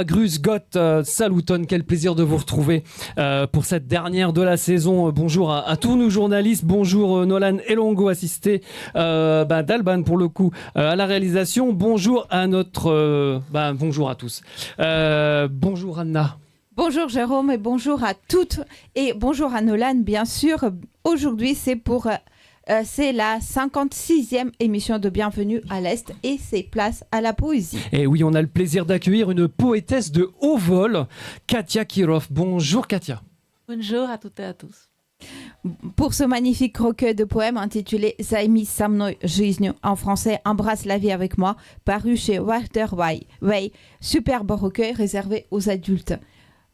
Grüß Gott, saluton, quel plaisir de vous retrouver pour cette dernière de la saison. Bonjour à tous nos journalistes, bonjour Nolan Elongo assisté d'Alban pour le coup à la réalisation. Bonjour à bonjour à tous. Bonjour Anna. Bonjour Jérôme et bonjour à toutes et bonjour à Nolan bien sûr. Aujourd'hui c'est la 56e émission de Bienvenue à l'Est et c'est place à la poésie. Et oui, on a le plaisir d'accueillir une poétesse de haut vol, Katia Kirov. Bonjour Katia. Bonjour à toutes et à tous. Pour ce magnifique recueil de poèmes intitulé Zajmij sa mной жизнью, en français Embrasse la vie avec moi, paru chez Walter Way, superbe recueil réservé aux adultes.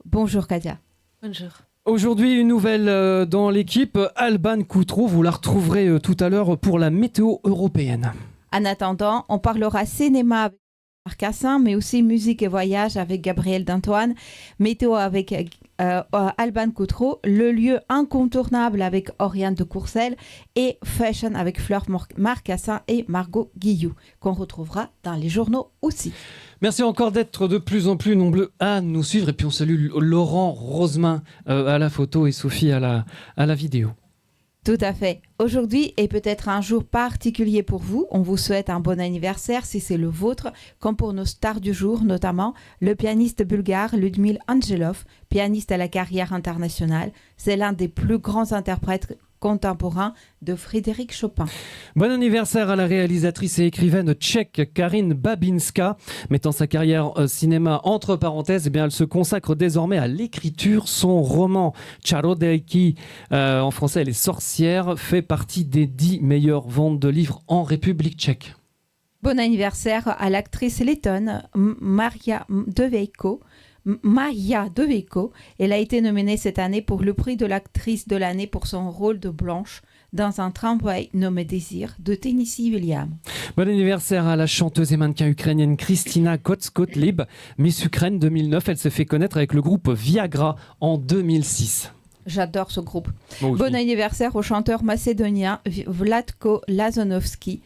Bonjour Katia. Bonjour. Aujourd'hui, une nouvelle dans l'équipe, Alban Coutreau, vous la retrouverez tout à l'heure pour la météo européenne. En attendant, on parlera cinéma avec Marc Cassin, mais aussi musique et voyage avec Gabriel d'Antoine, météo avec Alban Coutreau, le lieu incontournable avec Oriane de Courcelles et fashion avec Fleur Marcassin et Margot Guillou, qu'on retrouvera dans les journaux aussi. Merci encore d'être de plus en plus nombreux à nous suivre. Et puis on salue Laurent Rosemin à la photo et Sophie à la vidéo. Tout à fait. Aujourd'hui est peut-être un jour particulier pour vous. On vous souhaite un bon anniversaire si c'est le vôtre, comme pour nos stars du jour, notamment le pianiste bulgare Ludmil Angelov, pianiste à la carrière internationale. C'est l'un des plus grands interprètes contemporain de Frédéric Chopin. Bon anniversaire à la réalisatrice et écrivaine tchèque Karine Babinska. Mettant sa carrière cinéma entre parenthèses, elle se consacre désormais à l'écriture. Son roman Čarodějky, en français Les Sorcières, fait partie des 10 meilleures ventes de livres en République tchèque. Bon anniversaire à l'actrice lettonne Maja Dovejko. Elle a été nominée cette année pour le prix de l'actrice de l'année pour son rôle de Blanche dans un tramway nommé Désir de Tennessee Williams. Bon anniversaire à la chanteuse et mannequin ukrainienne Kristina Gotlib, Miss Ukraine 2009. Elle s'est fait connaître avec le groupe Viagra en 2006. J'adore ce groupe. Bon anniversaire au chanteur macédonien Vlatko Lazanovski,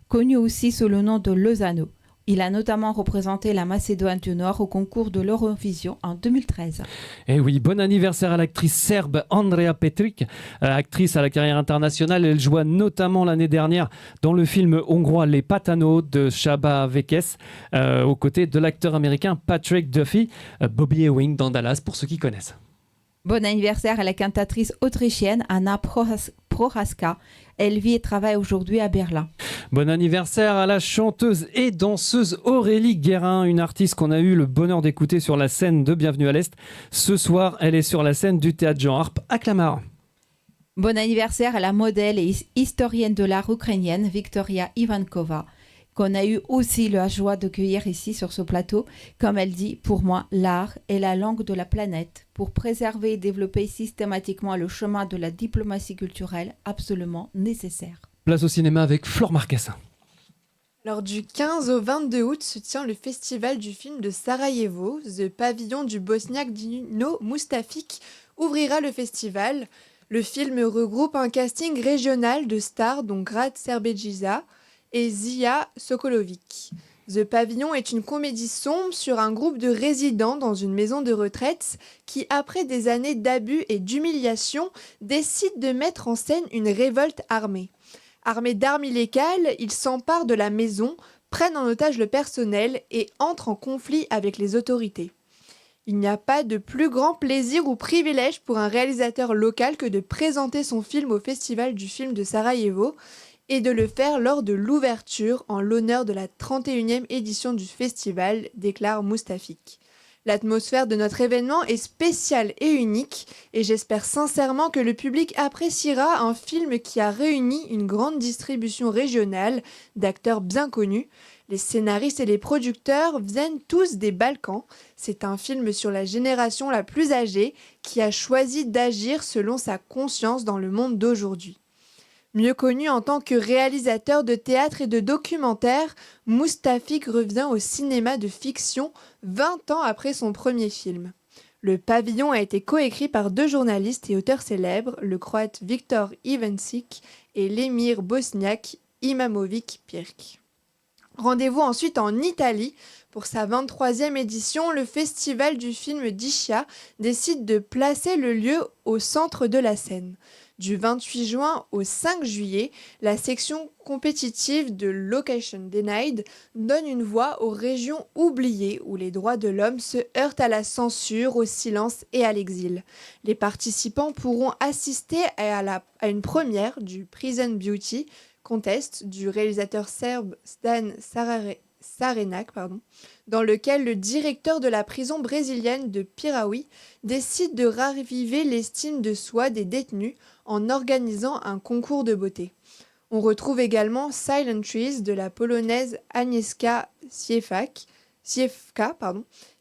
connu aussi sous le nom de Lozano. Il a notamment représenté la Macédoine du Nord au concours de l'Eurovision en 2013. Et oui, bon anniversaire à l'actrice serbe Andrea Petric, actrice à la carrière internationale. Elle joua notamment l'année dernière dans le film hongrois Les Patanos de Csaba Vekes, aux côtés de l'acteur américain Patrick Duffy, Bobby Ewing dans Dallas, pour ceux qui connaissent. Bon anniversaire à la cantatrice autrichienne Anna Prohaska. Elle vit et travaille aujourd'hui à Berlin. Bon anniversaire à la chanteuse et danseuse Aurélie Guérin, une artiste qu'on a eu le bonheur d'écouter sur la scène de Bienvenue à l'Est. Ce soir, elle est sur la scène du Théâtre Jean Harpe à Clamart. Bon anniversaire à la modèle et historienne de l'art ukrainienne Victoria Ivankova, qu'on a eu aussi la joie de cueillir ici sur ce plateau. Comme elle dit, pour moi, l'art est la langue de la planète pour préserver et développer systématiquement le chemin de la diplomatie culturelle absolument nécessaire. Place au cinéma avec Flore Marcassin. Alors du 15 au 22 août se tient le festival du film de Sarajevo. The Pavillon du Bosniaque Dino Mustafic ouvrira le festival. Le film regroupe un casting régional de stars dont Grad Serbejiza et Zia Sokolovic. The Pavillon est une comédie sombre sur un groupe de résidents dans une maison de retraite qui, après des années d'abus et d'humiliation, décide de mettre en scène une révolte armée. Armés d'armes illégales, ils s'emparent de la maison, prennent en otage le personnel et entrent en conflit avec les autorités. Il n'y a pas de plus grand plaisir ou privilège pour un réalisateur local que de présenter son film au Festival du film de Sarajevo et de le faire lors de l'ouverture en l'honneur de la 31e édition du festival, déclare Mustafic. L'atmosphère de notre événement est spéciale et unique et j'espère sincèrement que le public appréciera un film qui a réuni une grande distribution régionale d'acteurs bien connus. Les scénaristes et les producteurs viennent tous des Balkans. C'est un film sur la génération la plus âgée qui a choisi d'agir selon sa conscience dans le monde d'aujourd'hui. Mieux connu en tant que réalisateur de théâtre et de documentaire, Mustafic revient au cinéma de fiction 20 ans après son premier film. Le Pavillon a été coécrit par 2 journalistes et auteurs célèbres, le croate Viktor Ivančić et l'émir bosniaque Imamović Pirc. Rendez-vous ensuite en Italie. Pour sa 23e édition, le festival du film d'Ischia décide de placer le lieu au centre de la scène. Du 28 juin au 5 juillet, la section compétitive de Location Denied donne une voix aux régions oubliées où les droits de l'homme se heurtent à la censure, au silence et à l'exil. Les participants pourront assister à une première du Prison Beauty Contest du réalisateur serbe Stan Sarenak, dans lequel le directeur de la prison brésilienne de Piraoui décide de raviver l'estime de soi des détenus en organisant un concours de beauté. On retrouve également Silent Trees de la polonaise Agnieszka Siewka,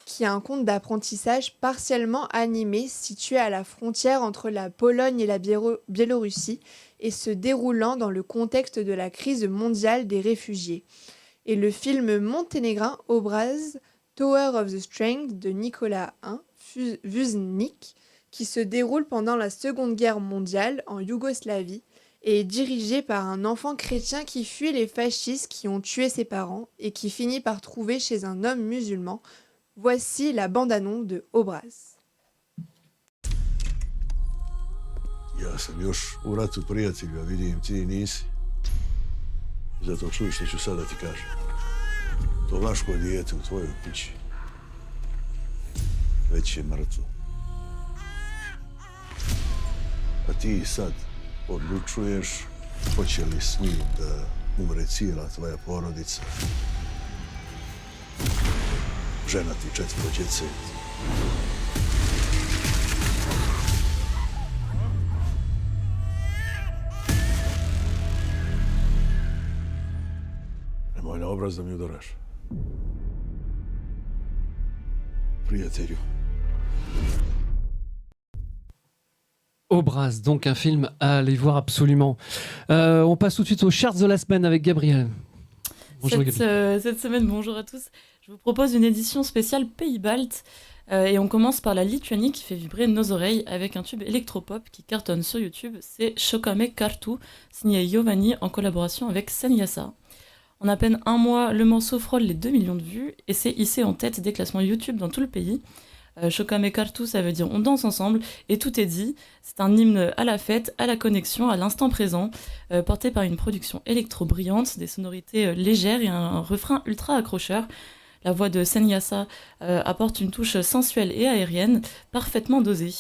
qui est un conte d'apprentissage partiellement animé situé à la frontière entre la Pologne et la Biélorussie et se déroulant dans le contexte de la crise mondiale des réfugiés. Et le film monténégrin Obraz, Tower of the Strength de Nicolas Vuznik, qui se déroule pendant la Seconde Guerre mondiale en Yougoslavie et est dirigé par un enfant chrétien qui fuit les fascistes qui ont tué ses parents et qui finit par trouver chez un homme musulman. Voici la bande-annonce de Obraz. Ja sam još u ratu prijatelju, a vidim ti nisi. Zato čuj što ću sada ti kažem. To Vlaško dijete u tvojoj kući već je mrtvo. A ti sad odlučuješ hoće li s njim da umre cijela tvoja porodica. Žena ti 4 djece. Nemoj na obraz da mi udaraš. Prijatelju. Obraz, donc un film à aller voir absolument. On passe tout de suite aux charts de la semaine avec Gabriel. Bonjour Gabriel. Cette semaine, bonjour à tous. Je vous propose une édition spéciale Pays Baltes. Et on commence par la Lituanie qui fait vibrer nos oreilles avec un tube électropop qui cartonne sur YouTube. C'est Šokame kartu, signé Giovanni en collaboration avec Senjasa. En à peine un mois, le morceau frôle les 2 millions de vues et s'est hissé en tête des classements YouTube dans tout le pays. Šokame kartu, ça veut dire on danse ensemble et tout est dit. C'est un hymne à la fête, à la connexion, à l'instant présent, porté par une production électro-brillante, des sonorités légères et un refrain ultra accrocheur. La voix de Senjasa apporte une touche sensuelle et aérienne, parfaitement dosée.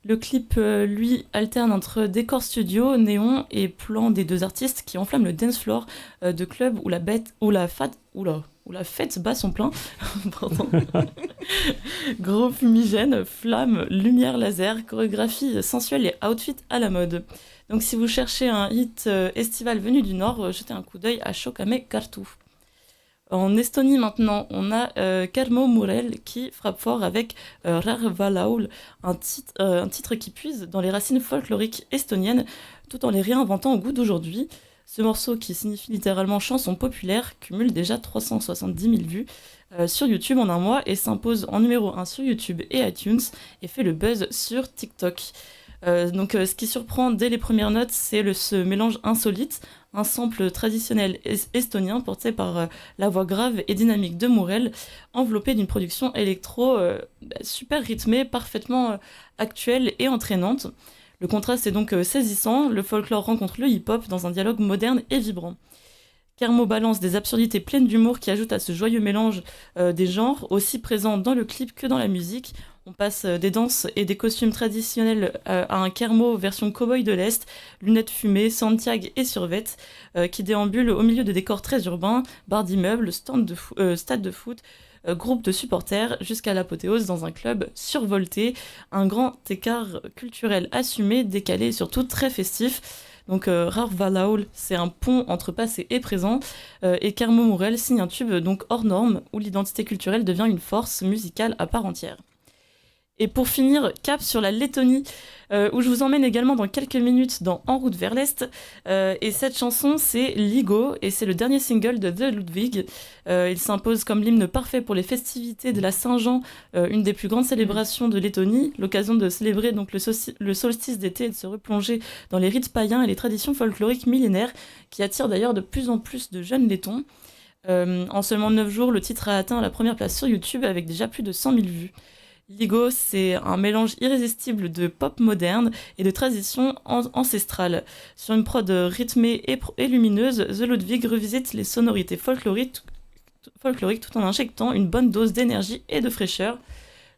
Le clip, lui, alterne entre décor studio, néon et plan des deux artistes qui enflamment le dance floor de club où la fête bat son plein. Pardon. Gros fumigène, flammes, lumière laser, chorégraphie sensuelle et outfit à la mode. Donc si vous cherchez un hit estival venu du Nord, jetez un coup d'œil à Šokame kartu. En Estonie maintenant, on a Kermo Murel qui frappe fort avec Rarvalaul, un titre qui puise dans les racines folkloriques estoniennes tout en les réinventant au goût d'aujourd'hui. Ce morceau, qui signifie littéralement chanson populaire, cumule déjà 370 000 vues sur YouTube en un mois et s'impose en numéro 1 sur YouTube et iTunes et fait le buzz sur TikTok. Ce qui surprend dès les premières notes, c'est ce mélange insolite, un sample traditionnel estonien porté par la voix grave et dynamique de Murel, enveloppé d'une production électro super rythmée, parfaitement actuelle et entraînante. Le contraste est donc saisissant, le folklore rencontre le hip-hop dans un dialogue moderne et vibrant. Kermo balance des absurdités pleines d'humour qui ajoutent à ce joyeux mélange des genres, aussi présents dans le clip que dans la musique. On passe des danses et des costumes traditionnels à un Kermo version cow-boy de l'Est, lunettes fumées, Santiago et survêt, qui déambule au milieu de décors très urbains, bars d'immeubles, stade de foot, groupe de supporters, jusqu'à l'apothéose dans un club survolté. Un grand écart culturel assumé, décalé et surtout très festif. Donc Rarvalaul, c'est un pont entre passé et présent, et Kermo Murel signe un tube donc hors norme, où l'identité culturelle devient une force musicale à part entière. Et pour finir, cap sur la Lettonie, où je vous emmène également dans quelques minutes dans En route vers l'Est. Et cette chanson, c'est Ligo, et c'est le dernier single de The Ludwig. Il s'impose comme l'hymne parfait pour les festivités de la Saint-Jean, une des plus grandes célébrations de Lettonie, l'occasion de célébrer donc le solstice d'été et de se replonger dans les rites païens et les traditions folkloriques millénaires, qui attirent d'ailleurs de plus en plus de jeunes lettons. En seulement 9 jours, le titre a atteint la première place sur YouTube avec déjà plus de 100 000 vues. Ligo, c'est un mélange irrésistible de pop moderne et de tradition ancestrale. Sur une prod rythmée et lumineuse, The Ludwig revisite les sonorités folkloriques tout en injectant une bonne dose d'énergie et de fraîcheur.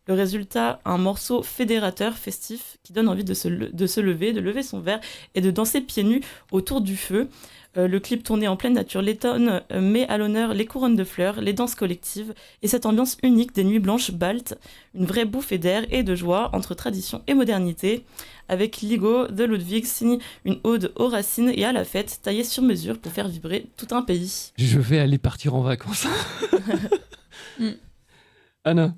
Le résultat, un morceau fédérateur, festif, qui donne envie de se lever, de lever son verre et de danser pieds nus autour du feu. Le clip tourné en pleine nature lettonne met à l'honneur les couronnes de fleurs, les danses collectives et cette ambiance unique des nuits blanches baltes, une vraie bouffée d'air et de joie entre tradition et modernité. Avec Ligo, The Ludwig signe une ode aux racines et à la fête, taillée sur mesure pour faire vibrer tout un pays. Je vais aller partir en vacances. Anna,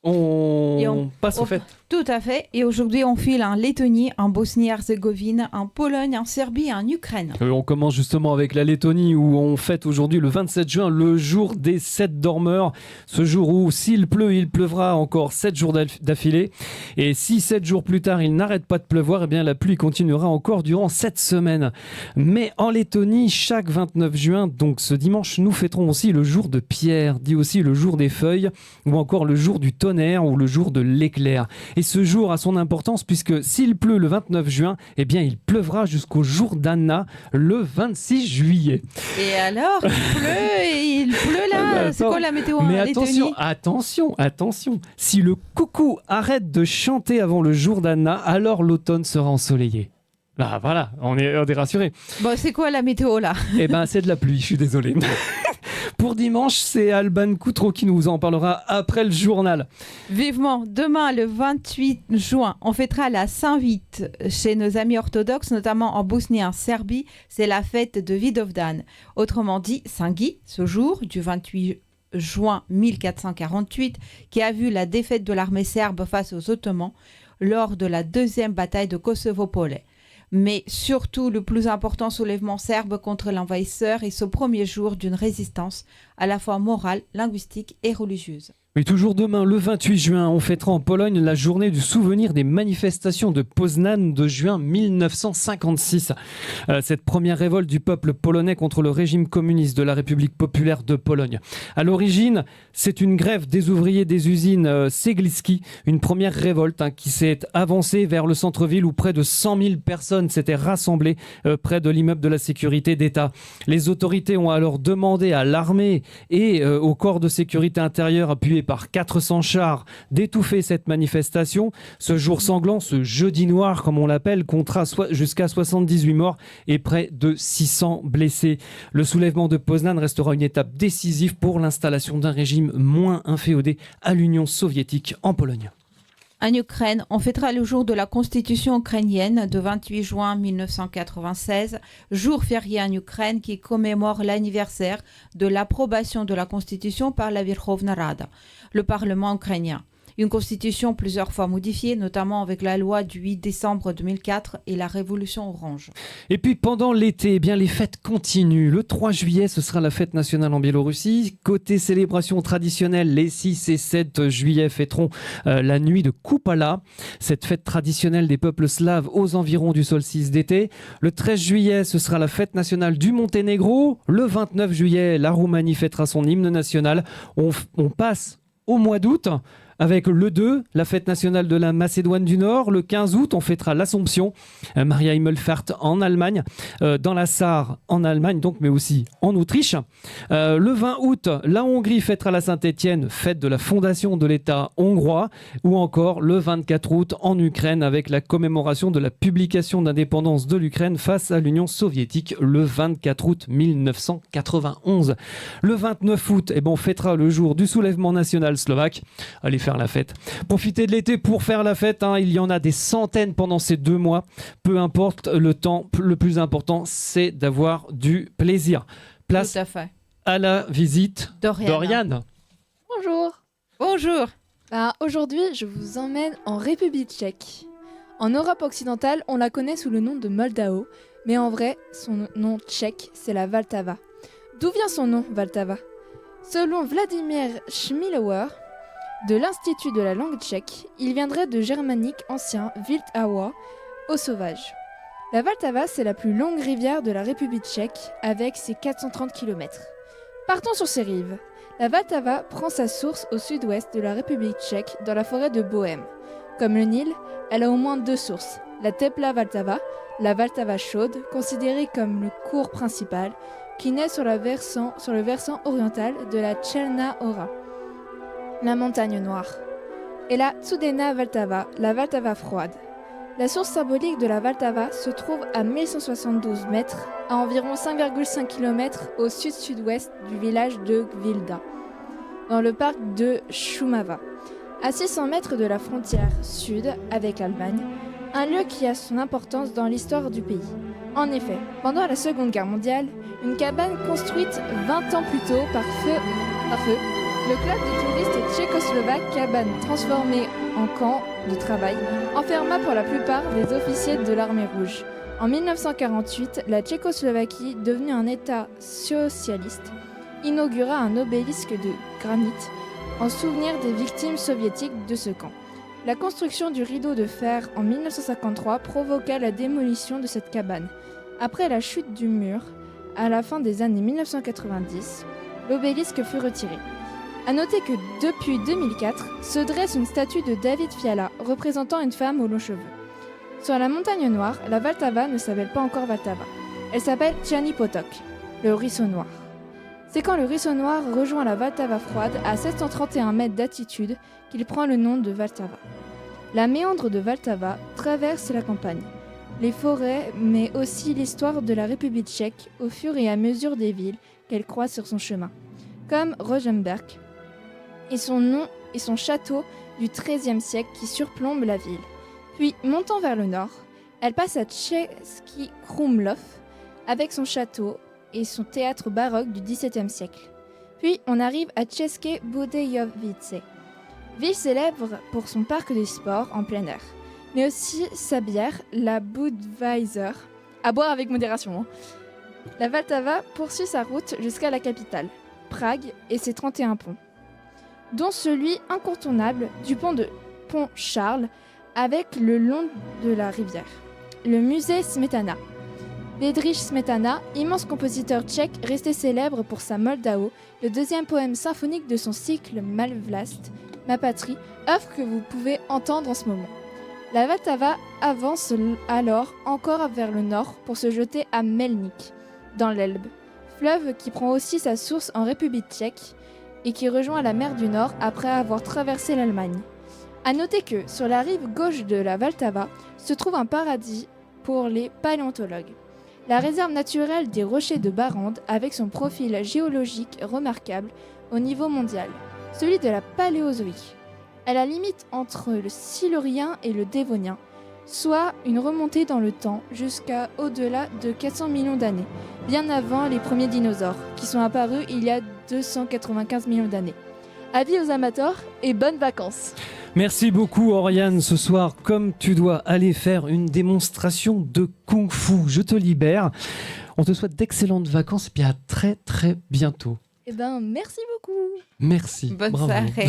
on passe aux fêtes. Tout à fait. Et aujourd'hui, on file en Lettonie, en Bosnie-Herzégovine, en Pologne, en Serbie et en Ukraine. On commence justement avec la Lettonie où on fête aujourd'hui le 27 juin, le jour des 7 dormeurs. Ce jour où s'il pleut, il pleuvra encore 7 jours d'affilée. Et si 7 jours plus tard, il n'arrête pas de pleuvoir, eh bien la pluie continuera encore durant 7 semaines. Mais en Lettonie, chaque 29 juin, donc ce dimanche, nous fêterons aussi le jour de Pierre, dit aussi le jour des feuilles, ou encore le jour du tonnerre ou le jour de l'éclair. Et ce jour a son importance puisque s'il pleut le 29 juin, eh bien il pleuvra jusqu'au jour d'Anna, le 26 juillet. Et alors, il pleut là. C'est quoi la météo en Lettonie ? Attention. Si le coucou arrête de chanter avant le jour d'Anna, alors l'automne sera ensoleillé. Bah voilà, on est rassurés. Bon, c'est quoi la météo là ? Eh ben c'est de la pluie, je suis désolé. Pour dimanche, c'est Alban Coutreau qui nous en parlera après le journal. Vivement, demain le 28 juin, on fêtera la Saint-Vite chez nos amis orthodoxes, notamment en Bosnie et en Serbie. C'est la fête de Vidovdan, autrement dit Saint-Guy, ce jour du 28 juin 1448, qui a vu la défaite de l'armée serbe face aux Ottomans lors de la deuxième bataille de Kosovo-Polé. Mais surtout le plus important soulèvement serbe contre l'envahisseur et ce premier jour d'une résistance à la fois morale, linguistique et religieuse. Oui, toujours demain, le 28 juin, on fêtera en Pologne la journée du souvenir des manifestations de Poznań de juin 1956. Cette première révolte du peuple polonais contre le régime communiste de la République populaire de Pologne. À l'origine, c'est une grève des ouvriers des usines Cegliski, une première révolte qui s'est avancée vers le centre-ville où près de 100 000 personnes s'étaient rassemblées près de l'immeuble de la sécurité d'État. Les autorités ont alors demandé à l'armée et au corps de sécurité intérieure appuyé par 400 chars d'étouffer cette manifestation. Ce jour sanglant, ce jeudi noir comme on l'appelle, comptera jusqu'à 78 morts et près de 600 blessés. Le soulèvement de Poznań restera une étape décisive pour l'installation d'un régime moins inféodé à l'Union soviétique en Pologne. En Ukraine, on fêtera le jour de la Constitution ukrainienne de 28 juin 1996, jour férié en Ukraine qui commémore l'anniversaire de l'approbation de la Constitution par la Verkhovna Rada, le Parlement ukrainien. Une constitution plusieurs fois modifiée, notamment avec la loi du 8 décembre 2004 et la Révolution orange. Et puis pendant l'été, eh bien les fêtes continuent. Le 3 juillet, ce sera la fête nationale en Biélorussie. Côté célébration traditionnelle, les 6 et 7 juillet fêteront la nuit de Kupala, cette fête traditionnelle des peuples slaves aux environs du solstice d'été. Le 13 juillet, ce sera la fête nationale du Monténégro. Le 29 juillet, la Roumanie fêtera son hymne national. On passe au mois d'août avec le 2, la fête nationale de la Macédoine du Nord. Le 15 août, on fêtera l'Assomption, Maria Himmelfahrt en Allemagne, dans la Sarre en Allemagne, donc, mais aussi en Autriche. Le 20 août, la Hongrie fêtera la Saint-Étienne, fête de la fondation de l'État hongrois. Ou encore le 24 août en Ukraine avec la commémoration de la publication d'indépendance de l'Ukraine face à l'Union soviétique le 24 août 1991. Le 29 août, on fêtera le jour du soulèvement national slovaque. Allez faire la fête. Profitez de l'été pour faire la fête. Il y en a des centaines pendant ces 2 mois. Peu importe le temps, le plus important, c'est d'avoir du plaisir. Place à la visite d'Oriane. Bonjour. Aujourd'hui, je vous emmène en République tchèque. En Europe occidentale, on la connaît sous le nom de Moldao, mais en vrai, son nom tchèque, c'est la Vltava. D'où vient son nom, Vltava ? Selon Vladimir Schmilauer, de l'Institut de la langue tchèque, il viendrait de germanique ancien Vltava, au sauvage. La Vltava, c'est la plus longue rivière de la République tchèque, avec ses 430 km. Partons sur ses rives. La Vltava prend sa source au sud-ouest de la République tchèque, dans la forêt de Bohême. Comme le Nil, elle a au moins 2 sources. La Tepla Vltava, la Vltava chaude, considérée comme le cours principal, qui naît sur le versant oriental de la Tchelna Hora, la montagne noire. Et la Tsudena Vltava, la Vltava froide. La source symbolique de la Vltava se trouve à 1172 mètres, à environ 5,5 km au sud-sud-ouest du village de Gvilda, dans le parc de Šumava, à 600 mètres de la frontière sud avec l'Allemagne, un lieu qui a son importance dans l'histoire du pays. En effet, pendant la Seconde Guerre mondiale, une cabane construite 20 ans plus tôt par feu, le club de touristes tchécoslovaques, cabane transformée en camp de travail, enferma pour la plupart des officiers de l'armée rouge. En 1948, la Tchécoslovaquie, devenue un État socialiste, inaugura un obélisque de granit en souvenir des victimes soviétiques de ce camp. La construction du rideau de fer en 1953 provoqua la démolition de cette cabane. Après la chute du mur, à la fin des années 1990, l'obélisque fut retiré. A noter que depuis 2004 se dresse une statue de David Fiala représentant une femme aux longs cheveux. Sur la montagne noire, la Vltava ne s'appelle pas encore Vltava. Elle s'appelle Tcherny Potok, le ruisseau noir. C'est quand le ruisseau noir rejoint la Vltava froide à 731 mètres d'altitude qu'il prend le nom de Vltava. La méandre de Vltava traverse la campagne, les forêts, mais aussi l'histoire de la République tchèque au fur et à mesure des villes qu'elle croise sur son chemin, comme Rosenberg et son château du XIIIe siècle qui surplombe la ville. Puis, montant vers le nord, elle passe à Český Krumlov avec son château et son théâtre baroque du XVIIe siècle. Puis, on arrive à České Budějovice, ville célèbre pour son parc de sport en plein air, mais aussi sa bière, la Budweiser, à boire avec modération. La Vltava poursuit sa route jusqu'à la capitale, Prague, et ses 31 ponts, dont celui incontournable du pont Charles, avec le long de la rivière. Le musée Smetana. Bedřich Smetana, immense compositeur tchèque resté célèbre pour sa Moldao, le 2e poème symphonique de son cycle Malvlast, Ma patrie, œuvre que vous pouvez entendre en ce moment. La Vltava avance alors encore vers le nord pour se jeter à Melnik, dans l'Elbe, fleuve qui prend aussi sa source en République tchèque et qui rejoint la mer du Nord après avoir traversé l'Allemagne. A noter que, sur la rive gauche de la Vltava, se trouve un paradis pour les paléontologues. La réserve naturelle des rochers de Barrande avec son profil géologique remarquable au niveau mondial, celui de la Paléozoïque. À la limite entre le Silurien et le Dévonien, soit une remontée dans le temps jusqu'à au-delà de 400 millions d'années, bien avant les premiers dinosaures, qui sont apparus il y a 295 millions d'années. Avis aux amateurs et bonnes vacances. Merci beaucoup Oriane. Ce soir, comme tu dois aller faire une démonstration de Kung Fu, je te libère. On te souhaite d'excellentes vacances et puis à très très bientôt. Eh ben, merci beaucoup. Merci. Bonne Bravo. soirée.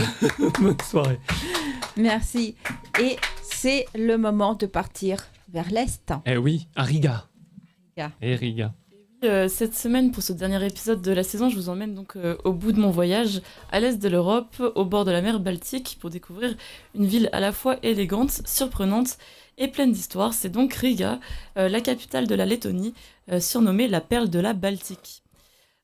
Bonne soirée. Merci. Et c'est le moment de partir vers l'Est. Eh oui, à Riga. Riga. Et Riga. Cette semaine, pour ce dernier épisode de la saison, je vous emmène donc au bout de mon voyage, à l'est de l'Europe, au bord de la mer Baltique, pour découvrir une ville à la fois élégante, surprenante et pleine d'histoire. C'est donc Riga, la capitale de la Lettonie, surnommée la perle de la Baltique.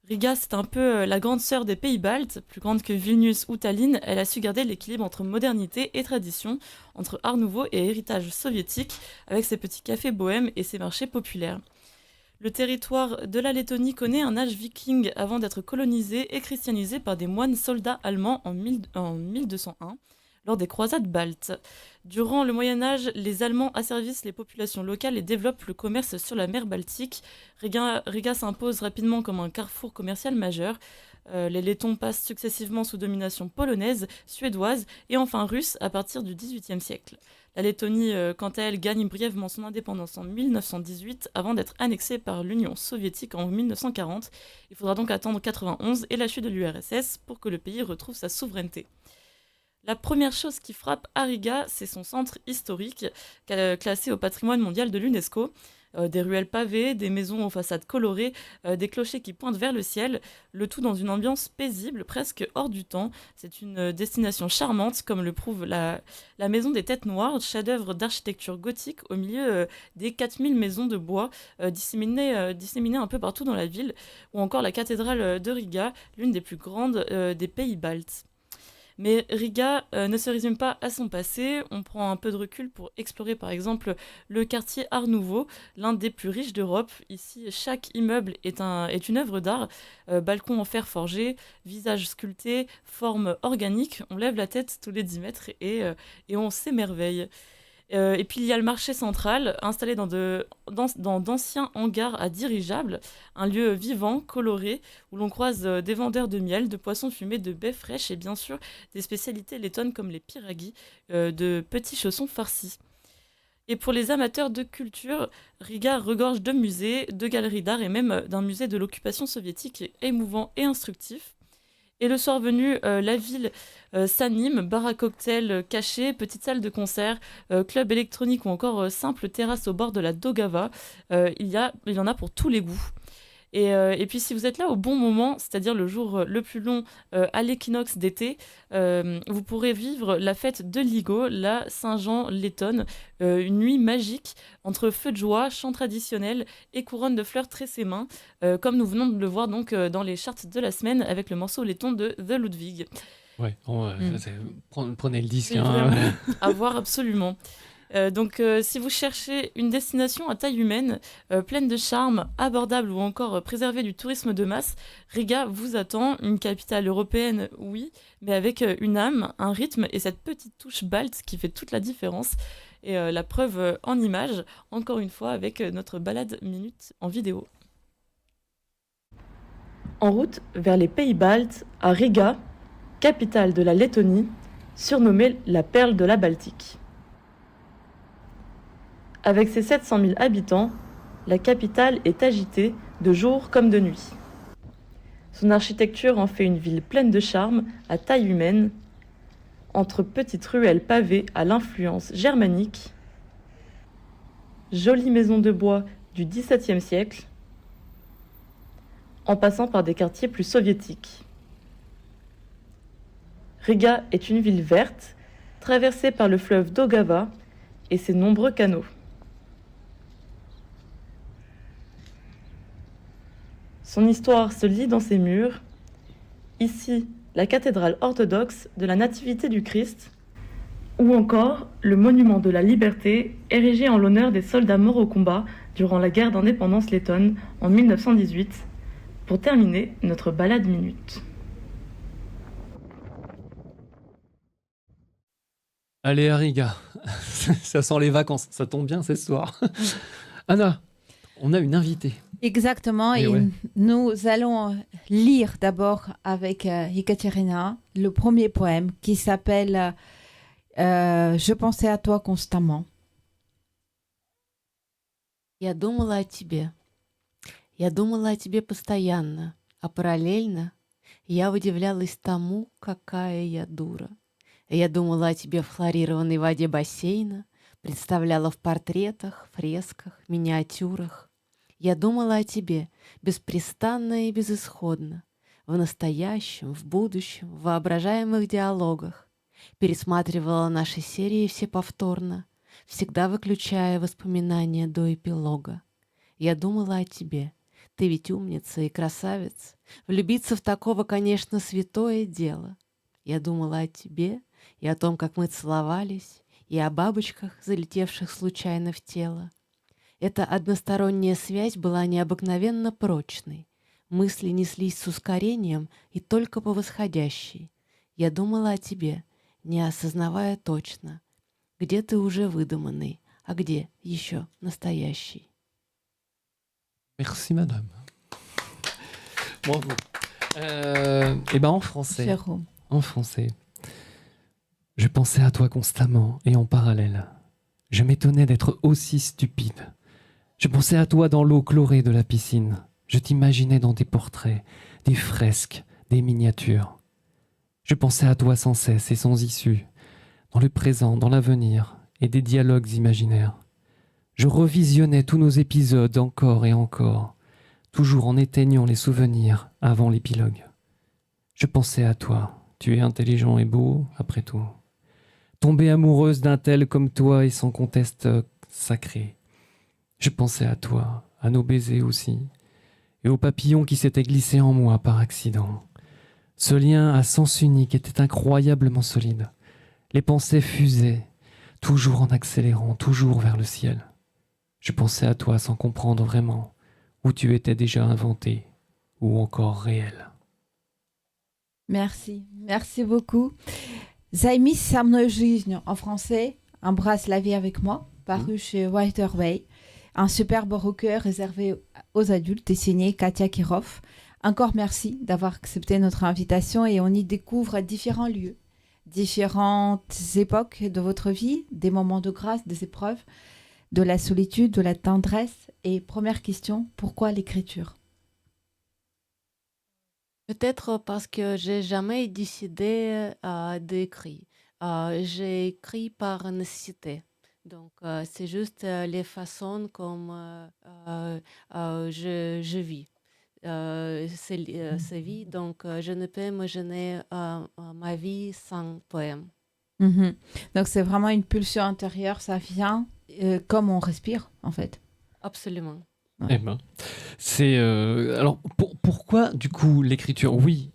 Riga, c'est un peu la grande sœur des pays baltes, plus grande que Vilnius ou Tallinn. Elle a su garder l'équilibre entre modernité et tradition, entre art nouveau et héritage soviétique, avec ses petits cafés bohèmes et ses marchés populaires. Le territoire de la Lettonie connaît un âge viking avant d'être colonisé et christianisé par des moines soldats allemands en 1201, lors des croisades baltes. Durant le Moyen-Âge, les Allemands asservissent les populations locales et développent le commerce sur la mer Baltique. Riga s'impose rapidement comme un carrefour commercial majeur. Les Lettons passent successivement sous domination polonaise, suédoise et enfin russe à partir du XVIIIe siècle. La Lettonie, quant à elle, gagne brièvement son indépendance en 1918 avant d'être annexée par l'Union soviétique en 1940. Il faudra donc attendre 1991 et la chute de l'URSS pour que le pays retrouve sa souveraineté. La première chose qui frappe à Riga, c'est son centre historique, classé au patrimoine mondial de l'UNESCO. des ruelles pavées, des maisons aux façades colorées, des clochers qui pointent vers le ciel, le tout dans une ambiance paisible, presque hors du temps. C'est une destination charmante, comme le prouve la Maison des Têtes Noires, chef-d'œuvre d'architecture gothique au milieu des 4000 maisons de bois disséminées un peu partout dans la ville, ou encore la cathédrale de Riga, l'une des plus grandes des pays baltes. Mais Riga ne se résume pas à son passé. On prend un peu de recul pour explorer par exemple le quartier Art Nouveau, l'un des plus riches d'Europe. Ici, chaque immeuble est une œuvre d'art. Balcon en fer forgé, visage sculpté, forme organique. On lève la tête tous les 10 mètres et on s'émerveille. Et puis il y a le marché central, installé dans d'anciens hangars à dirigeables, un lieu vivant, coloré, où l'on croise des vendeurs de miel, de poissons fumés, de baies fraîches et bien sûr des spécialités lettonnes comme les piragis, de petits chaussons farcis. Et pour les amateurs de culture, Riga regorge de musées, de galeries d'art et même d'un musée de l'occupation soviétique émouvant et instructif. Et le soir venu, la ville s'anime, bar à cocktails cachés, petite salle de concert, club électronique ou encore simple terrasse au bord de la Daugava. Il y en a pour tous les goûts. Et puis si vous êtes là au bon moment, c'est-à-dire le jour le plus long à l'équinoxe d'été, vous pourrez vivre la fête de Ligo, la Saint-Jean lettonne, une nuit magique entre feux de joie, chants traditionnels et couronnes de fleurs tressées main, comme nous venons de le voir donc dans les charts de la semaine avec le morceau letton de The Ludwig. Ouais, prenez le disque. Oui, Hein. vraiment, à voir absolument. Donc si vous cherchez une destination à taille humaine, pleine de charme, abordable ou encore préservée du tourisme de masse, Riga vous attend, une capitale européenne, oui, mais avec une âme, un rythme et cette petite touche balte qui fait toute la différence. Et la preuve en images, encore une fois, avec notre balade minute en vidéo. En route vers les pays baltes, à Riga, capitale de la Lettonie, surnommée la perle de la Baltique. Avec ses 700 000 habitants, la capitale est agitée de jour comme de nuit. Son architecture en fait une ville pleine de charme, à taille humaine, entre petites ruelles pavées à l'influence germanique, jolies maisons de bois du XVIIe siècle, en passant par des quartiers plus soviétiques. Riga est une ville verte, traversée par le fleuve Daugava et ses nombreux canaux. Son histoire se lit dans ses murs. Ici, la cathédrale orthodoxe de la Nativité du Christ, ou encore le monument de la liberté érigé en l'honneur des soldats morts au combat durant la guerre d'indépendance lettonne en 1918, pour terminer notre balade minute. Allez à Riga, ça sent les vacances, ça tombe bien ce soir. Anna, on a une invitée. Exactement, Et et ouais. nous allons lire d'abord avec Ekaterina le premier poème qui s'appelle Je pensais à toi constamment. Я думала о тебе. Я думала о тебе постоянно, а параллельно я удивлялась тому, какая я дура. Я думала о тебе в хлорированной воде бассейна, представляла в портретах, фресках, миниатюрах. Я думала о тебе беспрестанно и безысходно, в настоящем, в будущем, в воображаемых диалогах. Пересматривала наши серии все повторно, всегда выключая воспоминания до эпилога. Я думала о тебе. Ты ведь умница и красавец. Влюбиться в такого, конечно, святое дело. Я думала о тебе и о том, как мы целовались, и о бабочках, залетевших случайно в тело. Эта односторонняя связь была необыкновенно прочной. Мысли неслись с ускорением и только по восходящей. Я думала о тебе, не осознавая точно, где ты уже выдуманный, а где еще настоящий. Merci madame. Bravo. Et ben en français. Jérôme. En français. Je pensais à toi constamment et en parallèle. Je m'étonnais d'être aussi stupide. Je pensais à toi dans l'eau chlorée de la piscine. Je t'imaginais dans des portraits, des fresques, des miniatures. Je pensais à toi sans cesse et sans issue, dans le présent, dans l'avenir et des dialogues imaginaires. Je revisionnais tous nos épisodes encore et encore, toujours en éteignant les souvenirs avant l'épilogue. Je pensais à toi, tu es intelligent et beau, après tout. Tomber amoureuse d'un tel comme toi est sans conteste sacré. Je pensais à toi, à nos baisers aussi, et au papillon qui s'était glissé en moi par accident. Ce lien à sens unique était incroyablement solide. Les pensées fusaient, toujours en accélérant, toujours vers le ciel. Je pensais à toi sans comprendre vraiment où tu étais déjà inventé ou encore réel. Merci, merci beaucoup. Zajmij sa mną жизнью, en français, Embrasse la vie avec moi, paru chez Whiter Bay. Un superbe recueil réservé aux adultes et signé Katia Kirov. Encore merci d'avoir accepté notre invitation et on y découvre différents lieux, différentes époques de votre vie, des moments de grâce, des épreuves, de la solitude, de la tendresse. Et première question, pourquoi l'écriture? Peut-être parce que j'ai jamais décidé d'écrire. J'ai écrit par nécessité. Donc, c'est juste les façons comme je vis. C'est vie, donc je ne peux imaginer ma vie sans poème. Mhm. Donc c'est vraiment une pulsion intérieure, ça vient comme on respire en fait. Absolument. Ouais. Eh ben, c'est alors pourquoi du coup l'écriture? Oui,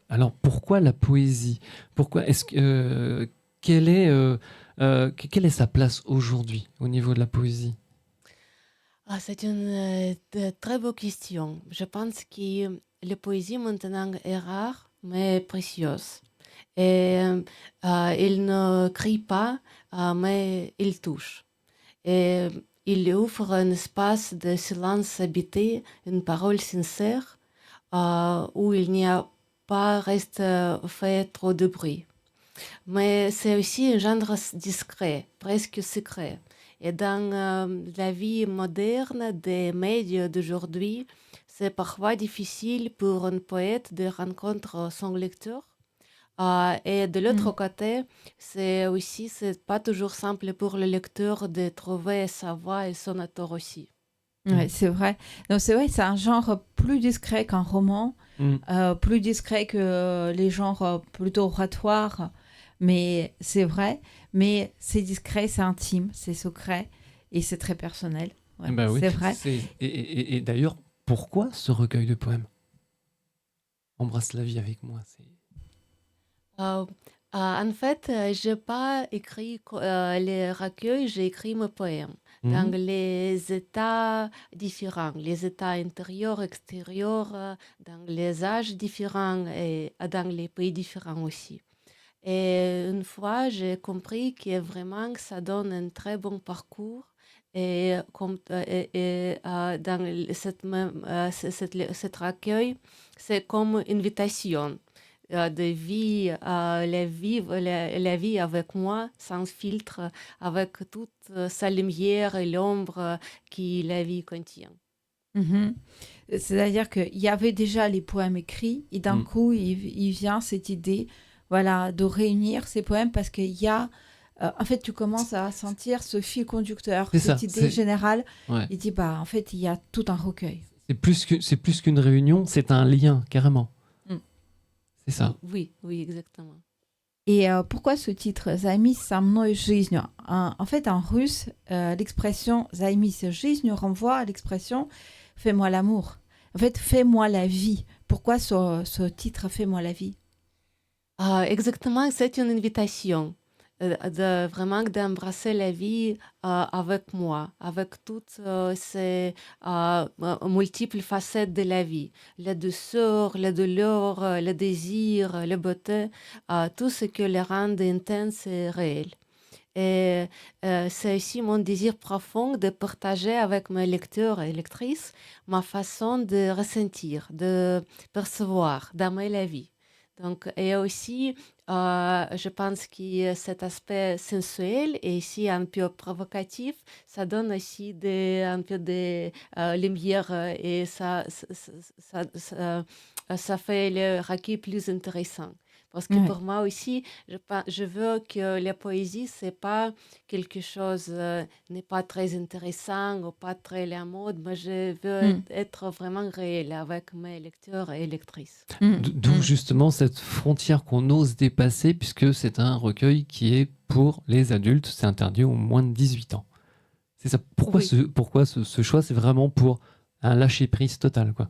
alors pourquoi la poésie? Pourquoi est-ce que quelle est sa place aujourd'hui au niveau de la poésie? C'est une très bonne question. Je pense que la poésie maintenant est rare, mais précieuse. Et il ne crie pas, mais il touche. Et il ouvre un espace de silence habité, une parole sincère, où il n'y a pas reste fait trop de bruit. Mais c'est aussi un genre discret, presque secret. Et dans la vie moderne des médias d'aujourd'hui, c'est parfois difficile pour un poète de rencontrer son lecteur. Et de l'autre côté, c'est pas toujours simple pour le lecteur de trouver sa voix et son auteur aussi. Ouais, c'est vrai. Donc c'est vrai, c'est un genre plus discret qu'un roman, plus discret que les genres plutôt oratoires. Mais c'est vrai, mais c'est discret, c'est intime, c'est secret et c'est très personnel. Ouais, Eh ben oui. c'est vrai. Et d'ailleurs, pourquoi ce recueil de poèmes? Embrasse la vie avec moi. En fait, j'ai pas écrit les recueils, j'ai écrit mes poèmes dans Mhm. les états différents, les états intérieurs, extérieurs, dans les âges différents et dans les pays différents aussi. Et une fois, j'ai compris que vraiment, ça donne un très bon parcours. Et, dans cet recueil, c'est comme une invitation de vie, la vie avec moi, sans filtre, avec toute sa lumière et l'ombre que la vie contient. Mhm. C'est-à-dire qu'il y avait déjà les poèmes écrits et d'un coup, il vient cette idée, voilà, de réunir ces poèmes parce qu'il y a, en fait, tu commences à sentir ce fil conducteur, C'est cette ça, idée générale. Ouais. Il dit, bah, en fait, il y a tout un recueil. C'est plus qu'une réunion, c'est un lien, carrément. C'est ça. Oui, oui, exactement. Et pourquoi ce titre, Займись со мной жизнью? En fait, en russe, l'expression Займись жизнью renvoie à l'expression fais-moi l'amour. En fait, fais-moi la vie. Pourquoi ce titre Fais-moi la vie? Exactement, c'est une invitation vraiment d'embrasser la vie avec moi, avec toutes ces multiples facettes de la vie, la douceur, la douleur, le désir, la beauté, tout ce que le rend intense et réel. Et c'est aussi mon désir profond de partager avec mes lecteurs et lectrices ma façon de ressentir, de percevoir, d'aimer la vie. Donc, et aussi, je pense que cet aspect sensuel et aussi un peu provocatif, ça donne aussi un peu de lumière et ça fait le recueil plus intéressant. Parce que Ouais. pour moi aussi, je veux que la poésie, c'est pas quelque chose, n'est pas très intéressant ou pas très la mode. Moi, je veux Mm. être vraiment réel avec mes lecteurs et lectrices. D'où justement cette frontière qu'on ose dépasser, puisque c'est un recueil qui est pour les adultes, c'est interdit aux moins de 18 ans. C'est ça. Pourquoi, Oui. ce choix? C'est vraiment pour un lâcher-prise total, quoi.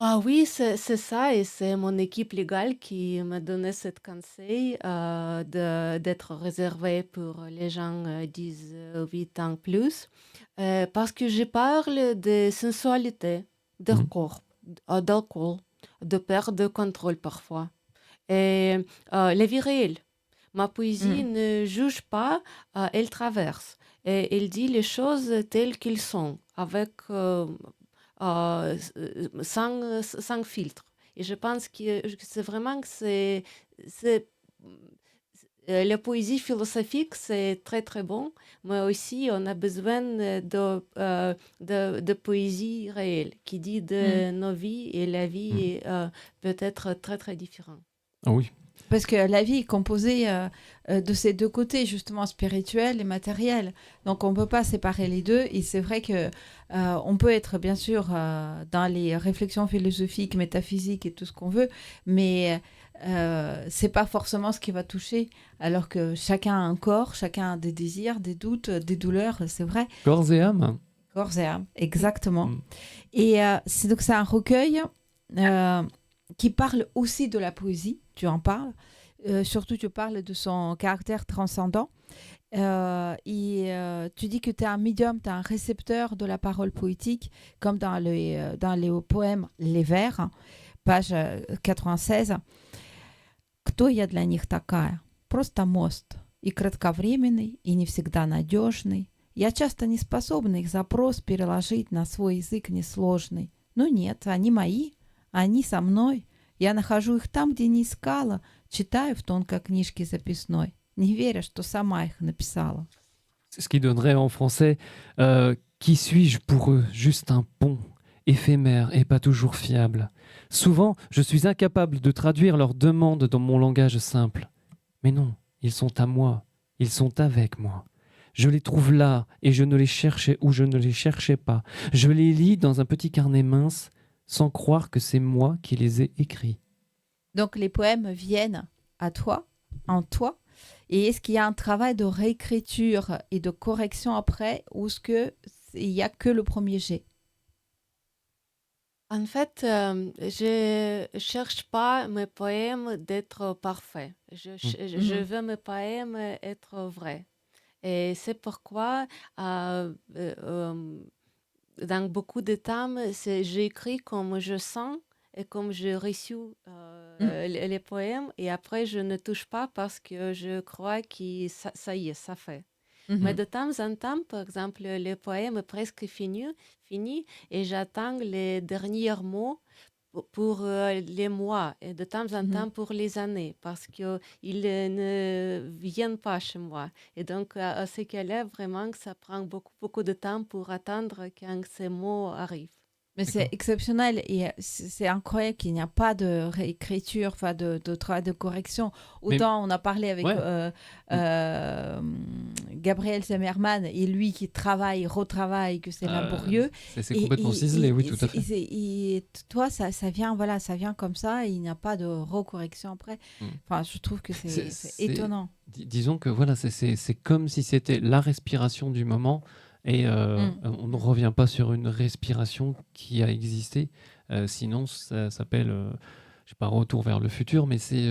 Ah oui, c'est ça, et c'est mon équipe légale qui m'a donné ce conseil d'être réservé pour les gens 18 ans plus, parce que je parle de sensualité, de Mhm. corps, d'alcool, de perte de contrôle parfois, et la vie réelle. Ma poésie Mm. ne juge pas, elle traverse, et elle dit les choses telles qu'elles sont, avec sans filtre. Et je pense que c'est vraiment que c'est, la poésie philosophique, c'est très très bon, mais aussi on a besoin de poésie réelle qui dit de nos vies, et la vie peut être très très différente. Ah oui. Parce que la vie est composée de ces deux côtés, justement spirituel et matériel. Donc on ne peut pas séparer les deux. Et c'est vrai que on peut être bien sûr dans les réflexions philosophiques, métaphysiques et tout ce qu'on veut, mais c'est pas forcément ce qui va toucher. Alors que chacun a un corps, chacun a des désirs, des doutes, des douleurs, c'est vrai. Corps et âme. Corps et âme, exactement. Mm. Et c'est un recueil qui parle aussi de la poésie, tu en parles. Surtout, tu parles de son caractère transcendant. Tu dis que tu es un médium, tu es un récepteur de la parole poétique, comme dans les poèmes Les Vers, page 96. «Кто я для них такая? Просто мост. И кратковременный, и не всегда надежный. Я часто не способна их запрос переложить на свой язык несложный. Но нет, они мои, они со мной. Я нахожу их там, где не искала, читаю в тонкой книжке записной, не веря, что сама их написала». C'est ce qui donnerait en français qui suis-je pour eux? Juste un pont, éphémère et pas toujours fiable. Souvent, je suis incapable de traduire leurs demandes dans mon langage simple. Mais non, ils sont à moi, ils sont avec moi. Je les trouve là et je ne les cherchais ou je ne les cherchais pas. Je les lis dans un petit carnet mince sans croire que c'est moi qui les ai écrits. Donc les poèmes viennent à toi, en toi. Et est-ce qu'il y a un travail de réécriture et de correction après, ou est-ce qu'il n'y a que le premier jet? En fait, je cherche pas mes poèmes d'être parfaits. Je veux mes poèmes être vrais. Et c'est pourquoi, dans beaucoup de temps, j'écris comme je sens et comme j'ai reçu les poèmes. Et après, je ne touche pas parce que je crois que ça y est, ça fait. Mais de temps en temps, par exemple, le poème est presque fini et j'attends les derniers mots pour les mois et de temps en temps pour les années parce qu'ils ne viennent pas chez moi. Et donc, à ce cas-là, vraiment, ça prend beaucoup, beaucoup de temps pour attendre quand ces mots arrivent. Mais c'est exceptionnel et c'est incroyable qu'il n'y a pas de réécriture, enfin de travail de correction. Autant on a parlé avec Gabriel Zimmerman et lui qui travaille, retravaille, que c'est laborieux. C'est complètement ciselé, oui, tout à fait. Et toi, ça vient, voilà, ça vient comme ça et il n'y a pas de recorrection après. Enfin, je trouve que c'est étonnant. Disons que voilà, c'est comme si c'était la respiration du moment. Et on ne revient pas sur une respiration qui a existé. Sinon, ça s'appelle, je sais pas, Retour vers le futur, mais c'est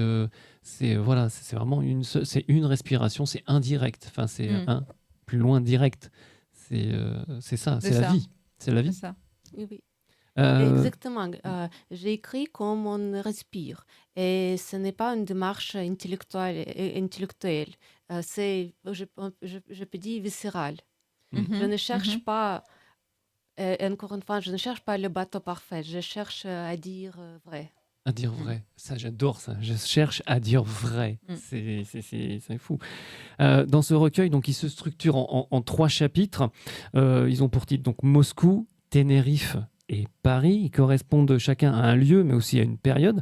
vraiment une respiration, c'est indirect. Enfin, c'est un plus loin direct. C'est ça, c'est la vie. C'est la vie. C'est ça. Oui. Exactement. J'ai écrit comme on respire. Et ce n'est pas une démarche intellectuelle. C'est, je peux dire, viscérale. Je ne cherche pas, encore une fois, je ne cherche pas le bateau parfait, je cherche à dire vrai. À dire vrai, ça j'adore ça, je cherche à dire vrai, c'est fou. Dans ce recueil, donc, il se structure en 3 chapitres, ils ont pour titre donc, Moscou, Tenerife et Paris, ils correspondent chacun à un lieu mais aussi à une période.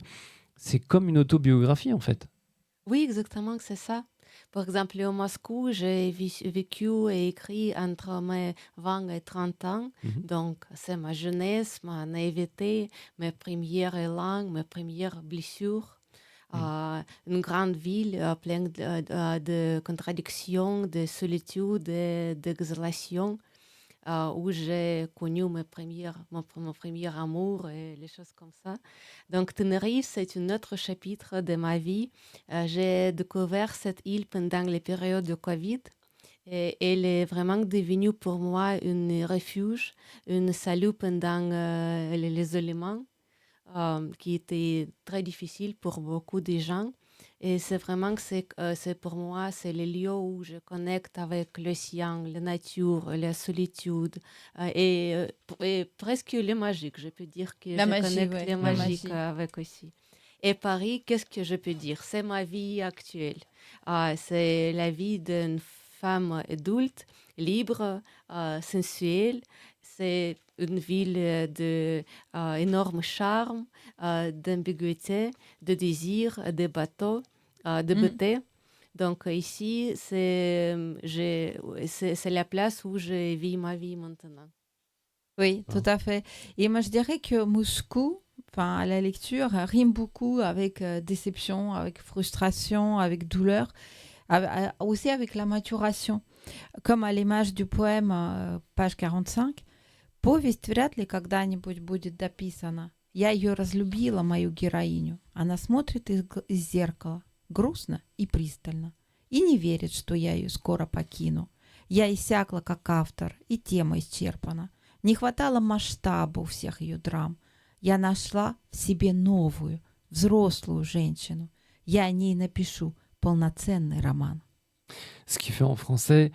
C'est comme une autobiographie en fait. Oui, exactement, c'est ça. Par exemple, au Moscou, j'ai vécu et écrit entre mes 20 et 30 ans. Mhm. Donc, c'est ma jeunesse, ma naïveté, mes premières langues, mes premières blessures. Une grande ville pleine de contradictions, de solitude, d'exhalation, où j'ai connu mon premier amour et les choses comme ça. Donc, Tenerife, c'est un autre chapitre de ma vie. J'ai découvert cette île pendant les périodes de Covid. Et elle est vraiment devenue pour moi un refuge, un salut pendant l'isolement, qui était très difficile pour beaucoup de gens. Et c'est vraiment que c'est pour moi, c'est le lieu où je connecte avec l'océan, la nature, la solitude et presque le magique. Je peux dire que La je magie, connecte ouais, le la magique magie. avec aussi. Et Paris, qu'est-ce que je peux dire? C'est ma vie actuelle. C'est la vie d'une femme adulte, libre, sensuelle. C'est une ville d'énorme charme, d'ambiguïté, de désir, de bateau, de Mm. beauté. Donc ici, c'est la place où je vis ma vie maintenant. Oui, tout à fait. Et moi, je dirais que Moscou, enfin, à la lecture, rime beaucoup avec déception, avec frustration, avec douleur, aussi avec la maturation. Comme à l'image du poème, page 45. Повесть вряд ли когда-нибудь будет дописана. Я ее разлюбила, мою героиню. Она смотрит из зеркала, грустно и пристально, и не верит, что я ее скоро покину. Я иссякла как автор, и тема исчерпана. Не хватало масштаба у всех ее драм. Я нашла в себе новую, взрослую женщину. Я о ней напишу полноценный роман. Ce qui fait en français,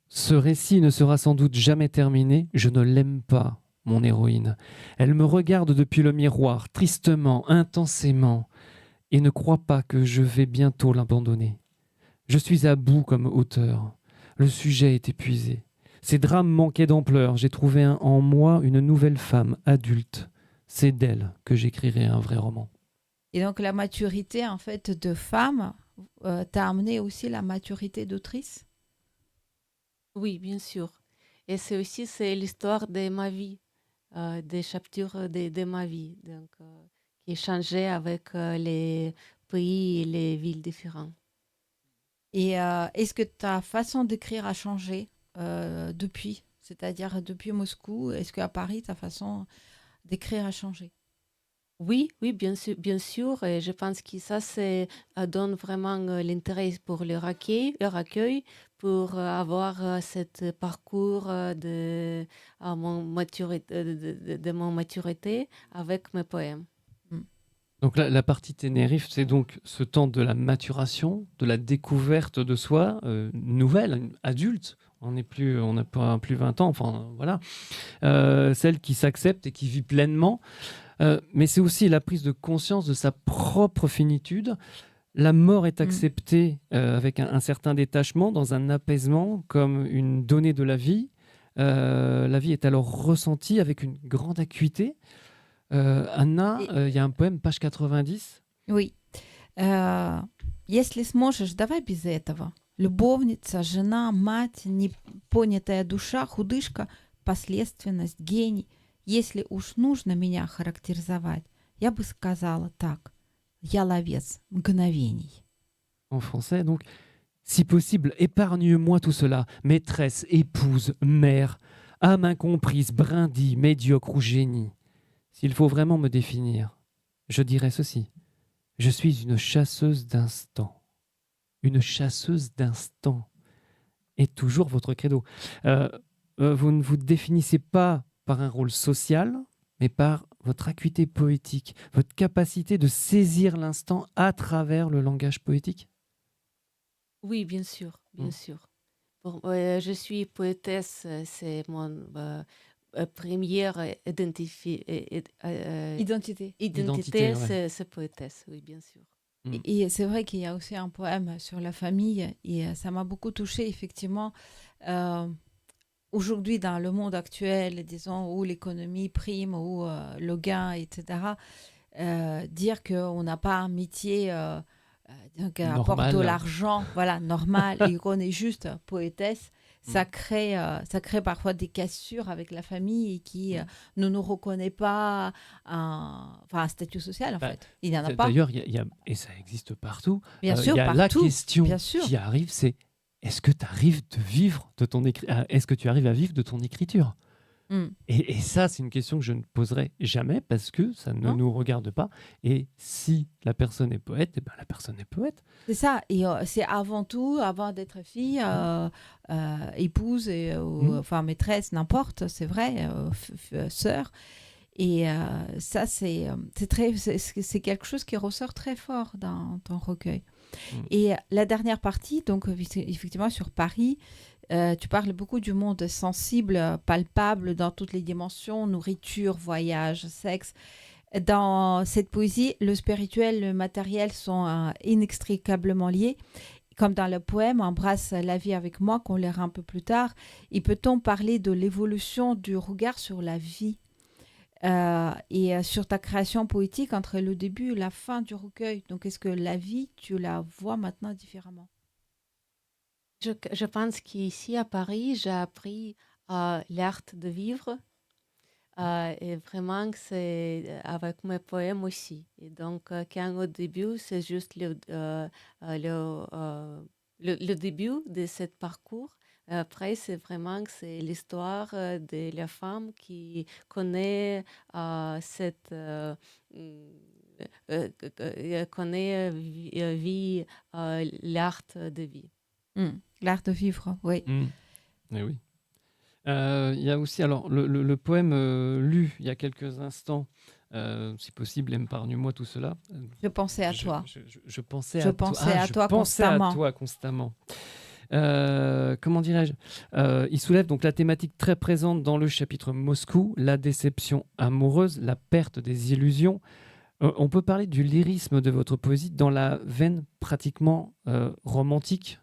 ce récit ne sera sans doute jamais terminé, je ne l'aime pas, mon héroïne. Elle me regarde depuis le miroir, tristement, intensément, et ne croit pas que je vais bientôt l'abandonner. Je suis à bout comme auteur. Le sujet est épuisé. Ces drames manquaient d'ampleur. J'ai trouvé en moi une nouvelle femme adulte. C'est d'elle que j'écrirai un vrai roman. Et donc la maturité en fait de femme t'a amené aussi la maturité d'autrice. Oui, bien sûr. Et c'est l'histoire de ma vie, des chapitres de ma vie, donc, qui changeait avec les pays et les villes différentes. Et est-ce que ta façon d'écrire a changé depuis? C'est-à-dire depuis Moscou, est-ce qu'à Paris, ta façon d'écrire a changé? Oui, oui, bien sûr. Et je pense que ça donne vraiment l'intérêt pour le recueil, pour avoir ce parcours de mon maturité avec mes poèmes. Donc la partie Tenerife, c'est donc ce temps de la maturation, de la découverte de soi, nouvelle, adulte. On n'a pas plus 20 ans, enfin voilà. Celle qui s'accepte et qui vit pleinement. Mais c'est aussi la prise de conscience de sa propre finitude. La mort est acceptée avec un certain détachement, dans un apaisement, comme une donnée de la vie. La vie est alors ressentie avec une grande acuité. Anna, il y a un poème, page 90. Oui. Если сможешь, давай без этого. Любовница, жена, мать, непонятая душа, худышка, последственность, гений. Если уж нужно меня характеризовать, я бы сказала так. Я ловец мгновений. En français, donc, si possible, épargne-moi tout cela. Maîtresse, épouse, mère, âme incomprise, brindille, médiocre ou génie. S'il faut vraiment me définir, je dirais ceci. Je suis une chasseuse d'instants. Une chasseuse d'instants est toujours votre credo. Vous ne vous définissez pas par un rôle social, mais par votre acuité poétique, votre capacité de saisir l'instant à travers le langage poétique. Oui, bien sûr, bien sûr. Je suis poétesse, c'est mon première identité, ouais. c'est poétesse, oui, bien sûr. Et c'est vrai qu'il y a aussi un poème sur la famille et ça m'a beaucoup touchée, effectivement. Aujourd'hui, dans le monde actuel, disons, où l'économie prime, où le gain, etc., dire qu'on n'a pas un métier donc, apporte Normal. de l'argent, voilà, normal, et qu'on est juste poétesse, ça crée parfois des cassures avec la famille qui ne nous reconnaît pas un statut social, en Bah, fait. Il n'y en a pas. D'ailleurs, et ça existe partout, Bien il sûr, y a la partout, question bien sûr. qui arrive, c'est est-ce que tu arrives est-ce que tu arrives à vivre de ton écriture? Mm. Et ça, c'est une question que je ne poserai jamais parce que ça ne Non. nous regarde pas. Et si la personne est poète, eh ben, la personne est poète. C'est ça, et c'est avant tout, avant d'être fille, épouse, enfin maîtresse, n'importe, c'est vrai, sœur. Et ça, c'est quelque chose qui ressort très fort dans ton recueil. Et la dernière partie, donc effectivement sur Paris, tu parles beaucoup du monde sensible, palpable dans toutes les dimensions, nourriture, voyage, sexe. Dans cette poésie, le spirituel et le matériel sont inextricablement liés. Comme dans le poème Embrasse la vie avec moi, qu'on lira un peu plus tard, et peut-on parler de l'évolution du regard sur la vie et sur ta création poétique entre le début et la fin du recueil. Donc, est-ce que la vie, tu la vois maintenant différemment? Je pense qu'ici à Paris, j'ai appris l'art de vivre. Et vraiment, c'est avec mes poèmes aussi. Et donc, quand au début, c'est juste le début de ce parcours. Après, c'est l'histoire de la femme qui connaît l'art de vie. L'art de vivre, oui. Eh oui. Il y a aussi alors le poème lu il y a quelques instants, si possible, épargne-moi tout cela. Je pensais à toi. Je pensais Je à pensais toi. à Je toi pensais constamment. à toi constamment. Comment dirais-je, il soulève donc la thématique très présente dans le chapitre Moscou, la déception amoureuse, la perte des illusions. On peut parler du lyrisme de votre poésie dans la veine pratiquement romantique.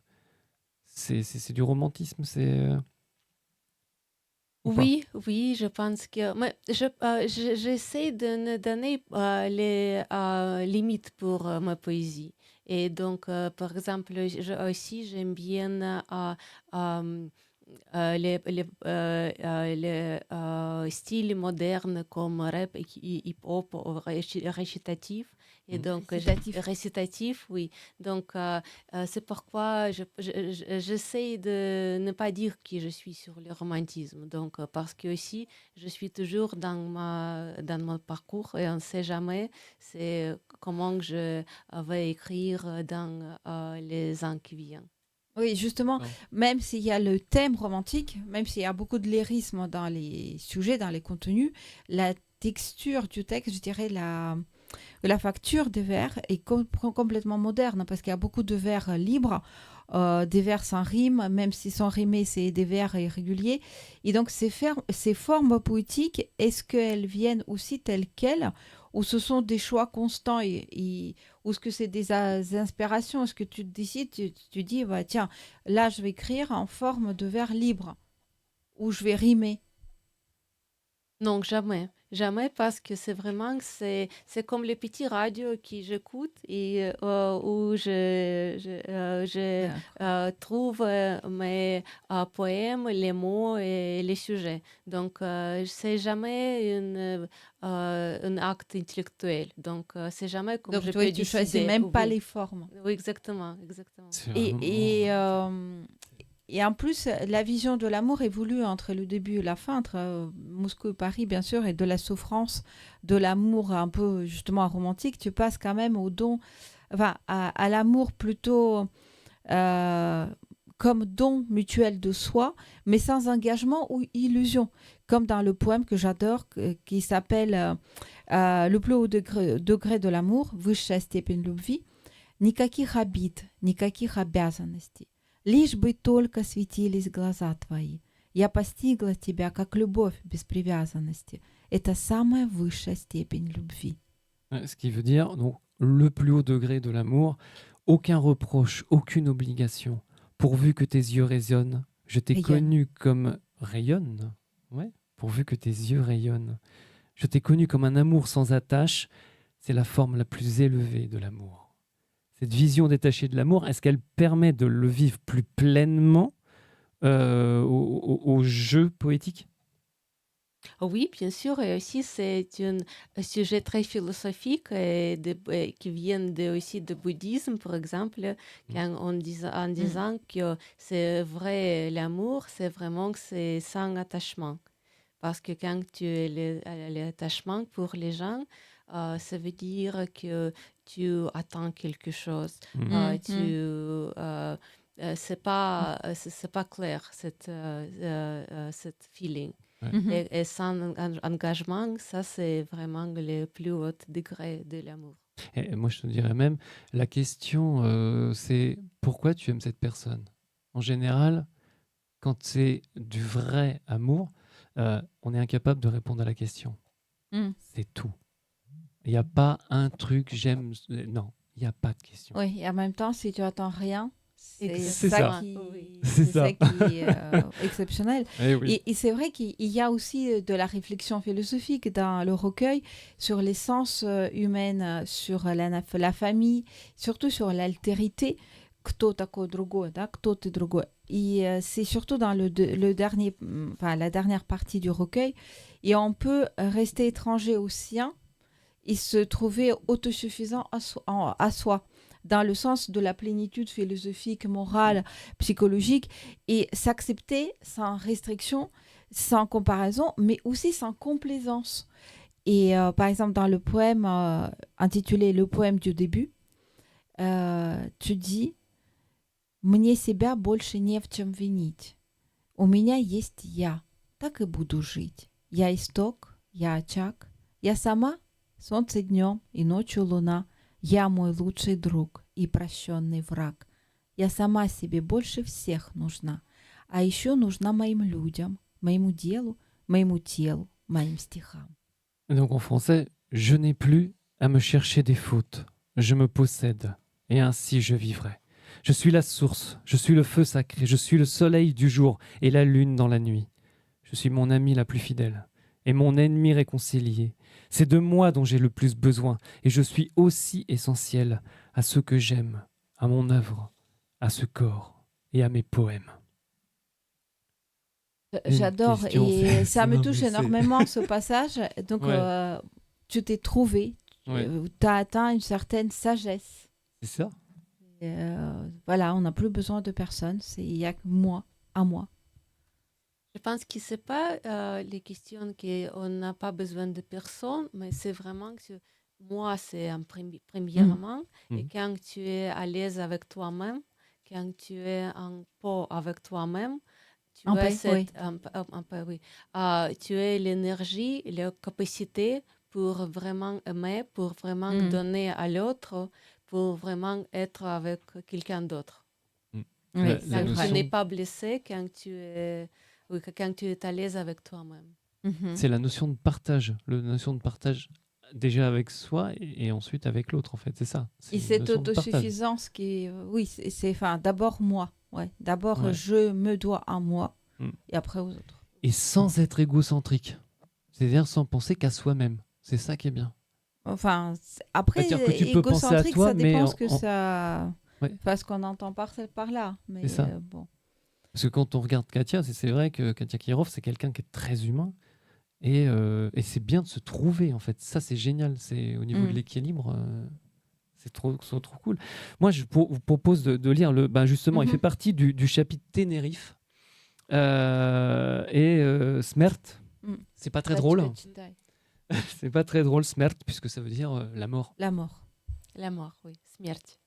C'est du romantisme, ou pas? Oui, je pense que... Mais j'essaie de ne donner les limites pour ma poésie. Et donc, par exemple, aussi, j'aime bien les styles modernes comme rap et hip-hop récitatif. Et donc, récitatif, oui. Donc, c'est pourquoi j'essaie de ne pas dire que je suis sur le romantisme. Donc, parce que aussi, je suis toujours dans mon parcours et on ne sait jamais comment je vais écrire dans les ans qui viennent. Oui, justement, Non. même s'il y a le thème romantique, même s'il y a beaucoup de lyrisme dans les sujets, dans les contenus, la texture du texte, je dirais la facture des vers est complètement moderne parce qu'il y a beaucoup de vers libres, des vers sans rime, même s'ils sont rimés, c'est des vers irréguliers. Et donc, ces formes poétiques, est-ce qu'elles viennent aussi telles quelles ou ce sont des choix constants ou est-ce que c'est des inspirations? Est-ce que tu décides, tu dis, bah, tiens, là, je vais écrire en forme de vers libre ou je vais rimer? Non, jamais. Jamais parce que c'est comme les petits radios que j'écoute et où je trouve mes poèmes, les mots et les sujets. Donc, c'est jamais un acte intellectuel. Donc, c'est jamais comme Donc, je toi, peux tu choisis décider. même pas Oui. les formes. Oui, exactement. C'est Et, vraiment- et en plus, la vision de l'amour évolue entre le début et la fin, entre Moscou et Paris, bien sûr, et de la souffrance, de l'amour un peu justement romantique. Tu passes quand même au don, enfin, à l'amour plutôt comme don mutuel de soi, mais sans engagement ou illusion, comme dans le poème que j'adore, qui s'appelle Le plus haut degré de l'amour, Высшая степень любви. Никаких обид, никаких обязанностей. Лишь бы только светились глаза твои. Я постигла тебя как любовь без привязанности. Это самая высшая степень любви. Ce qui veut dire donc le plus haut degré de l'amour, aucun reproche, aucune obligation. Pourvu que tes yeux rayonnent, je t'ai Rayonnent. connu comme rayonne. Ouais. Pourvu que tes yeux rayonnent, je t'ai connu comme un amour sans attache. c'est la forme la plus élevée de l'amour. Cette vision détachée de l'amour, est-ce qu'elle permet de le vivre plus pleinement au jeu poétique? Oui, bien sûr, et aussi c'est un sujet très philosophique qui vient aussi du bouddhisme, par exemple, quand en disant que c'est vrai, l'amour, c'est vraiment que c'est sans attachement. Parce que quand tu as l'attachement pour les gens, ça veut dire que tu attends quelque chose. C'est pas clair, cette feeling. Et sans engagement, ça, c'est vraiment le plus haut degré de l'amour. Et moi, je te dirais même, la question, c'est pourquoi tu aimes cette personne? En général, quand c'est du vrai amour, on est incapable de répondre à la question. C'est tout. Il n'y a pas un truc, j'aime... Non, il n'y a pas de question. Oui, et en même temps, si tu attends rien, c'est C'est ça ça. qui, C'est c'est ça ça. qui est exceptionnel. Eh oui. Et c'est vrai qu'il y a aussi de la réflexion philosophique dans le recueil sur l'essence humaine, sur la famille, surtout sur l'altérité. Кто такой другой, да, кто ты другой. Et c'est surtout dans le dernier, enfin, la dernière partie du recueil. Et on peut rester étranger au sien et se trouver autosuffisant à soi, dans le sens de la plénitude philosophique, morale, psychologique, et s'accepter sans restriction, sans comparaison, mais aussi sans complaisance. Et par exemple, dans le poème intitulé «Le poème du début», tu dis «Мне себя больше не в чем винить. У меня есть я, так и буду жить. Я исток, я очаг, я сама, солнце днем и ночью луна. Я мой лучший друг и прощенный враг. Я сама себе больше всех нужна. А еще нужна моим людям, моему делу, моему телу, моим стихам». Donc en français, je n'ai plus à me chercher des fautes. Je me possède, et ainsi je vivrai. Je suis la source, je suis le feu sacré, je suis le soleil du jour et la lune dans la nuit. Je suis mon amie la plus fidèle et mon ennemi réconcilié. C'est de moi dont j'ai le plus besoin et je suis aussi essentiel à ce que j'aime, à mon œuvre, à ce corps et à mes poèmes. J'adore question, et ça me non, touche mais énormément ce passage. Donc Ouais. tu t'es trouvé, Ouais. tu as atteint une certaine sagesse. C'est ça. Et, voilà, on n'a plus besoin de personne, il n'y a que moi, à moi. Je pense que ce n'est pas les questions qu'on n'a pas besoin de personne, mais c'est vraiment que moi, c'est premièrement. Et quand tu es à l'aise avec toi-même, quand tu es en paix avec toi-même, tu En as paix, oui. tu as l'énergie, la capacité pour vraiment aimer, pour vraiment donner à l'autre, pour vraiment être avec quelqu'un d'autre. Oui, La c'est Quand vrai. tu n'es pas blessé, quand tu es à l'aise avec toi-même. Mhm. C'est la notion de partage. La notion de partage déjà avec soi et ensuite avec l'autre, en fait. C'est ça. C'est Et une cette notion de partage. autosuffisance qui, oui, c'est enfin, d'abord moi. Ouais. D'abord, Ouais. je me dois à moi Mm. et après aux autres. Et sans être égocentrique. C'est-à-dire sans penser qu'à soi-même. C'est ça qui est bien. Enfin, après, C'est-à-dire que tu peux penser à égocentrique, toi, ça mais dépend ce en- que ça... Ouais. Enfin, ce qu'on entend par là. Mais C'est ça. bon. Parce que quand on regarde Katia, c'est vrai que Katia Kirov, c'est quelqu'un qui est très humain. Et c'est bien de se trouver, en fait. Ça, c'est génial. C'est au niveau de l'équilibre. C'est trop cool. Moi, je vous propose de lire justement, il fait partie du chapitre Ténérife. Smert, Mm. c'est pas très Là, drôle. tu tailles. C'est pas très drôle, Smert, puisque ça veut dire la mort. La mort. La mort, oui, смерть.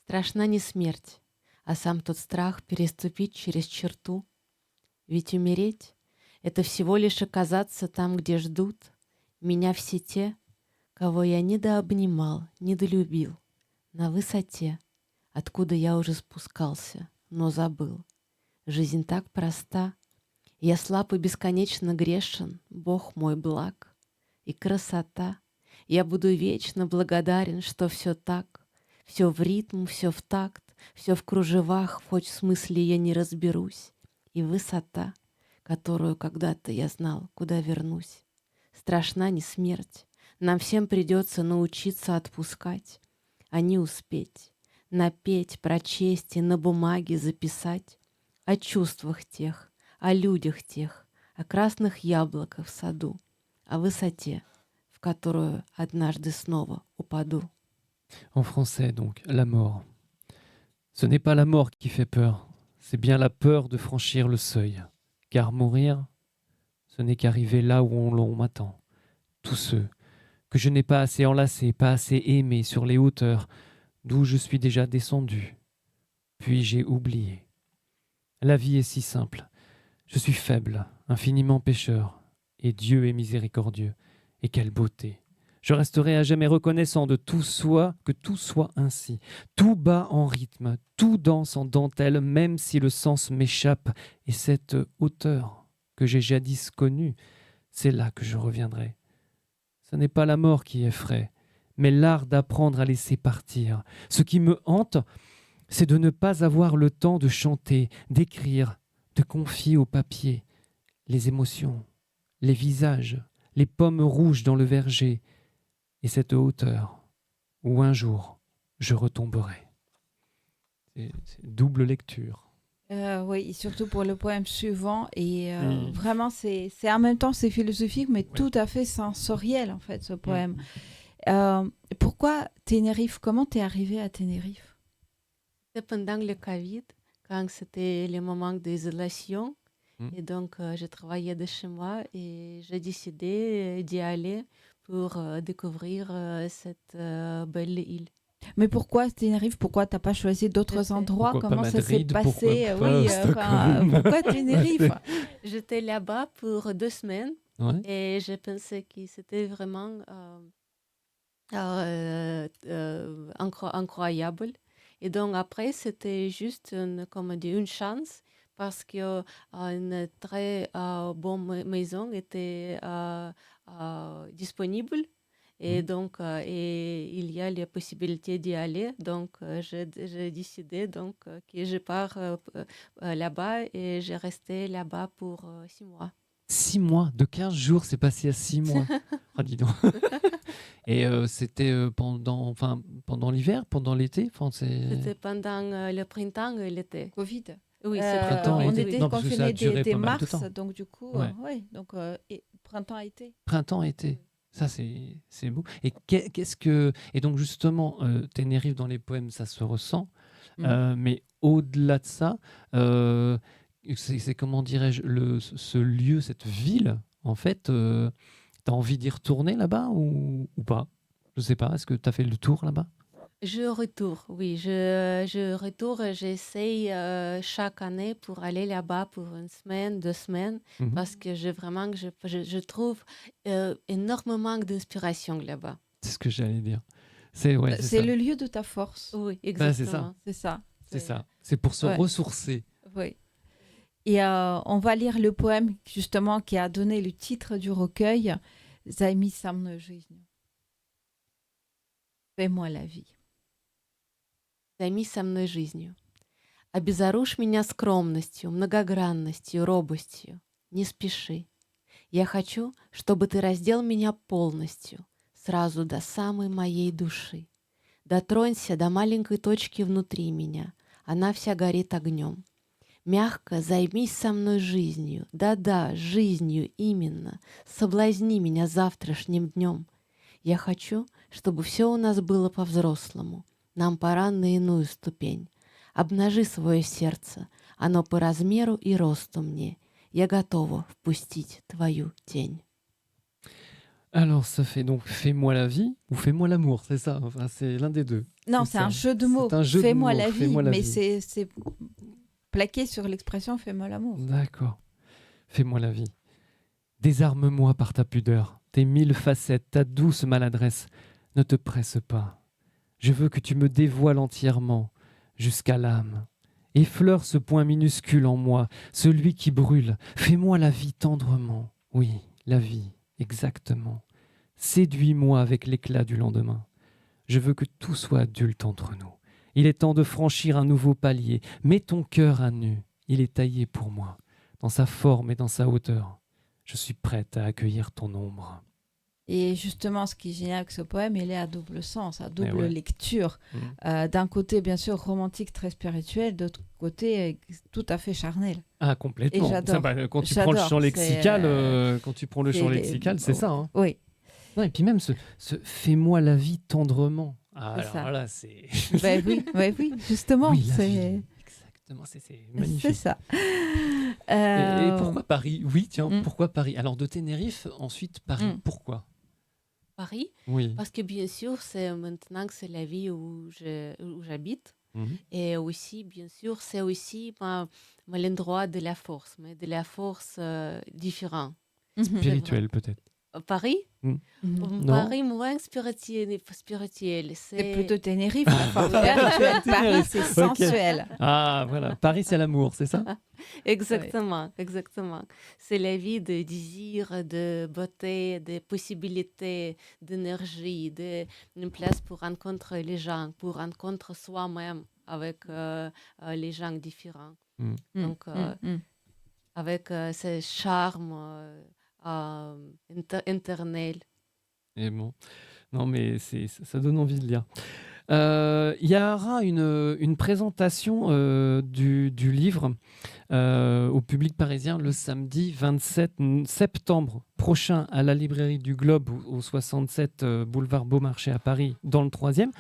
Страшна не смерть, а сам тот страх переступить через черту. Ведь умереть — это всего лишь оказаться там, где ждут. Меня все те, кого я недообнимал, недолюбил. На высоте, откуда я уже спускался, но забыл. Жизнь так проста. Я слаб и бесконечно грешен, Бог мой благ. И красота. Я буду вечно благодарен, что все так. Все в ритм, все в такт, все в кружевах, хоть в смысле я не разберусь. И высота, которую когда-то я знал, куда вернусь. Страшна не смерть, Нам всем придется научиться отпускать, а не успеть. Напеть, прочесть и на бумаге записать о чувствах тех, о людях тех, о красных яблоках в саду, о высоте, в которую однажды снова упаду. En français, donc, la mort. Ce n'est pas la mort qui fait peur, c'est bien la peur de franchir le seuil. Car mourir, ce n'est qu'arriver là où l'on m'attend. Tous ceux que je n'ai pas assez enlacés, pas assez aimés sur les hauteurs, d'où je suis déjà descendu, puis j'ai oublié. La vie est si simple. Je suis faible, infiniment pécheur, et Dieu est miséricordieux. Et quelle beauté! Je resterai à jamais reconnaissant de tout soit, que tout soit ainsi. Tout bat en rythme, tout danse en dentelle, même si le sens m'échappe. Et cette hauteur que j'ai jadis connue, c'est là que je reviendrai. Ce n'est pas la mort qui effraie, mais l'art d'apprendre à laisser partir. Ce qui me hante, c'est de ne pas avoir le temps de chanter, d'écrire, de confier au papier les émotions, les visages, les pommes rouges dans le verger, et cette hauteur où un jour je retomberai. C'est double lecture. Oui, et surtout pour le poème suivant. Et vraiment, c'est en même temps, c'est philosophique, mais tout à fait sensoriel, en fait, ce poème. Pourquoi Tenerife? Comment t'es arrivé à Tenerife? C'était pendant le Covid, quand c'était le moment d'isolation. Et donc, je travaillais de chez moi et j'ai décidé d'y aller pour découvrir cette belle île. Mais pourquoi Tenerife? Pourquoi t'as pas choisi d'autres endroits? Pourquoi Comment pas ça s'est Madrid? passé? Pourquoi pas Stockholm? Pourquoi Tenerife? J'étais là-bas pour 2 semaines Ouais. et je pensais que c'était vraiment incroyable. Et donc après, c'était juste une chance parce qu'une très bonne maison était disponible. Et donc, il y a la possibilité d'y aller. Donc, j'ai décidé que je pars là-bas et j'ai resté là-bas pour 6 mois. 6 mois, de 15 jours, c'est passé à 6 mois. Ah, dis donc. Et c'était pendant l'hiver, pendant l'été? C'était pendant le printemps et l'été. Covid. Oui, c'est printemps et on été. était Non, parce que ça a confinés duré dès pas mal de mars, temps. donc du coup, Ouais. printemps-été. Printemps-été. Ça, c'est beau. Et qu'est-ce que... Et donc, justement, Tenerife, dans les poèmes, ça se ressent. Mais au-delà de ça, c'est comment dirais-je, ce lieu, cette ville, en fait, t'as envie d'y retourner là-bas ou pas? Je sais pas. Est-ce que t'as fait le tour là-bas? Je retourne, oui. Je retourne et j'essaye chaque année pour aller là-bas pour 1 semaine, 2 semaines, parce que je trouve énormément d'inspiration là-bas. C'est ce que j'allais dire. C'est ça. le lieu de ta force. Oui, Bah, c'est exactement. ça. C'est ça. C'est ça. C'est pour se ressourcer. Oui. Et on va lire le poème justement qui a donné le titre du recueil, Zajmij sa mną жизнью. Fais-moi la vie. Займись со мной жизнью. Обезоружь меня скромностью, многогранностью, робостью. Не спеши. Я хочу, чтобы ты раздел меня полностью, сразу до самой моей души. Дотронься до маленькой точки внутри меня. Она вся горит огнем. Мягко займись со мной жизнью. Да-да, жизнью именно. Соблазни меня завтрашним днем. Я хочу, чтобы все у нас было по-взрослому. Нам пора на иную ступень. Обнажи свое сердце, оно по размеру и росту мне. Я готова впустить твою тень. Alors, ça fait donc Fais-moi la vie ou Fais-moi l'amour, c'est ça? Enfin, c'est l'un des deux. Non, c'est un jeu de mots. Fais-moi la vie, Fais-moi la mais vie. c'est plaqué sur l'expression fais-moi l'amour. D'accord. Fais-moi la vie. Désarme-moi par ta pudeur, tes 1000 facettes, ta douce maladresse. Ne te presse pas. Je veux que tu me dévoiles entièrement, jusqu'à l'âme. Effleure ce point minuscule en moi, celui qui brûle. Fais-moi la vie tendrement. Oui, la vie, exactement. Séduis-moi avec l'éclat du lendemain. Je veux que tout soit adulte entre nous. Il est temps de franchir un nouveau palier. Mets ton cœur à nu. Il est taillé pour moi, dans sa forme et dans sa hauteur. Je suis prête à accueillir ton ombre. Et justement, ce qui est génial avec ce poème, il est à double sens, à double ouais. lecture. D'un côté, bien sûr, romantique, très spirituel, d'autre côté, tout à fait charnel. Ah, complètement. Et j'adore. Ça, quand tu prends le champ lexical, c'est c'est ça. Hein. Oui, Non, et puis même ce fais-moi la vie tendrement. Ah, C'est alors ça. là, c'est. oui, justement, Oui, la c'est vie. Exactement, c'est magnifique. c'est ça. Et pourquoi Paris? Oui, tiens, Mm. pourquoi Paris? Alors de Tenerife, ensuite Paris. Mm. Pourquoi? Paris, Oui. parce que bien sûr, c'est maintenant que c'est la ville où j'habite. Mhm. Et aussi, bien sûr, c'est aussi l'endroit de la force, mais de la force différente. Spirituel peut-être. Paris, Mhm. Non. Paris moins spirituel. C'est plutôt Tenerife, la force spirituelle. Paris, c'est Ok. sensuel. Ah voilà, Paris c'est l'amour, c'est ça? Exactement, exactement. C'est la vie de désir, de beauté, de possibilités, d'énergie, une place pour rencontrer les gens, pour rencontrer soi-même avec les gens différents. Mm. Donc, avec ce charme éternel. Et bon, non mais ça donne envie de lire. Il y aura une présentation du livre au public parisien le samedi 27 septembre prochain à la librairie du Globe au 67 boulevard Beaumarchais à Paris, dans le 3e.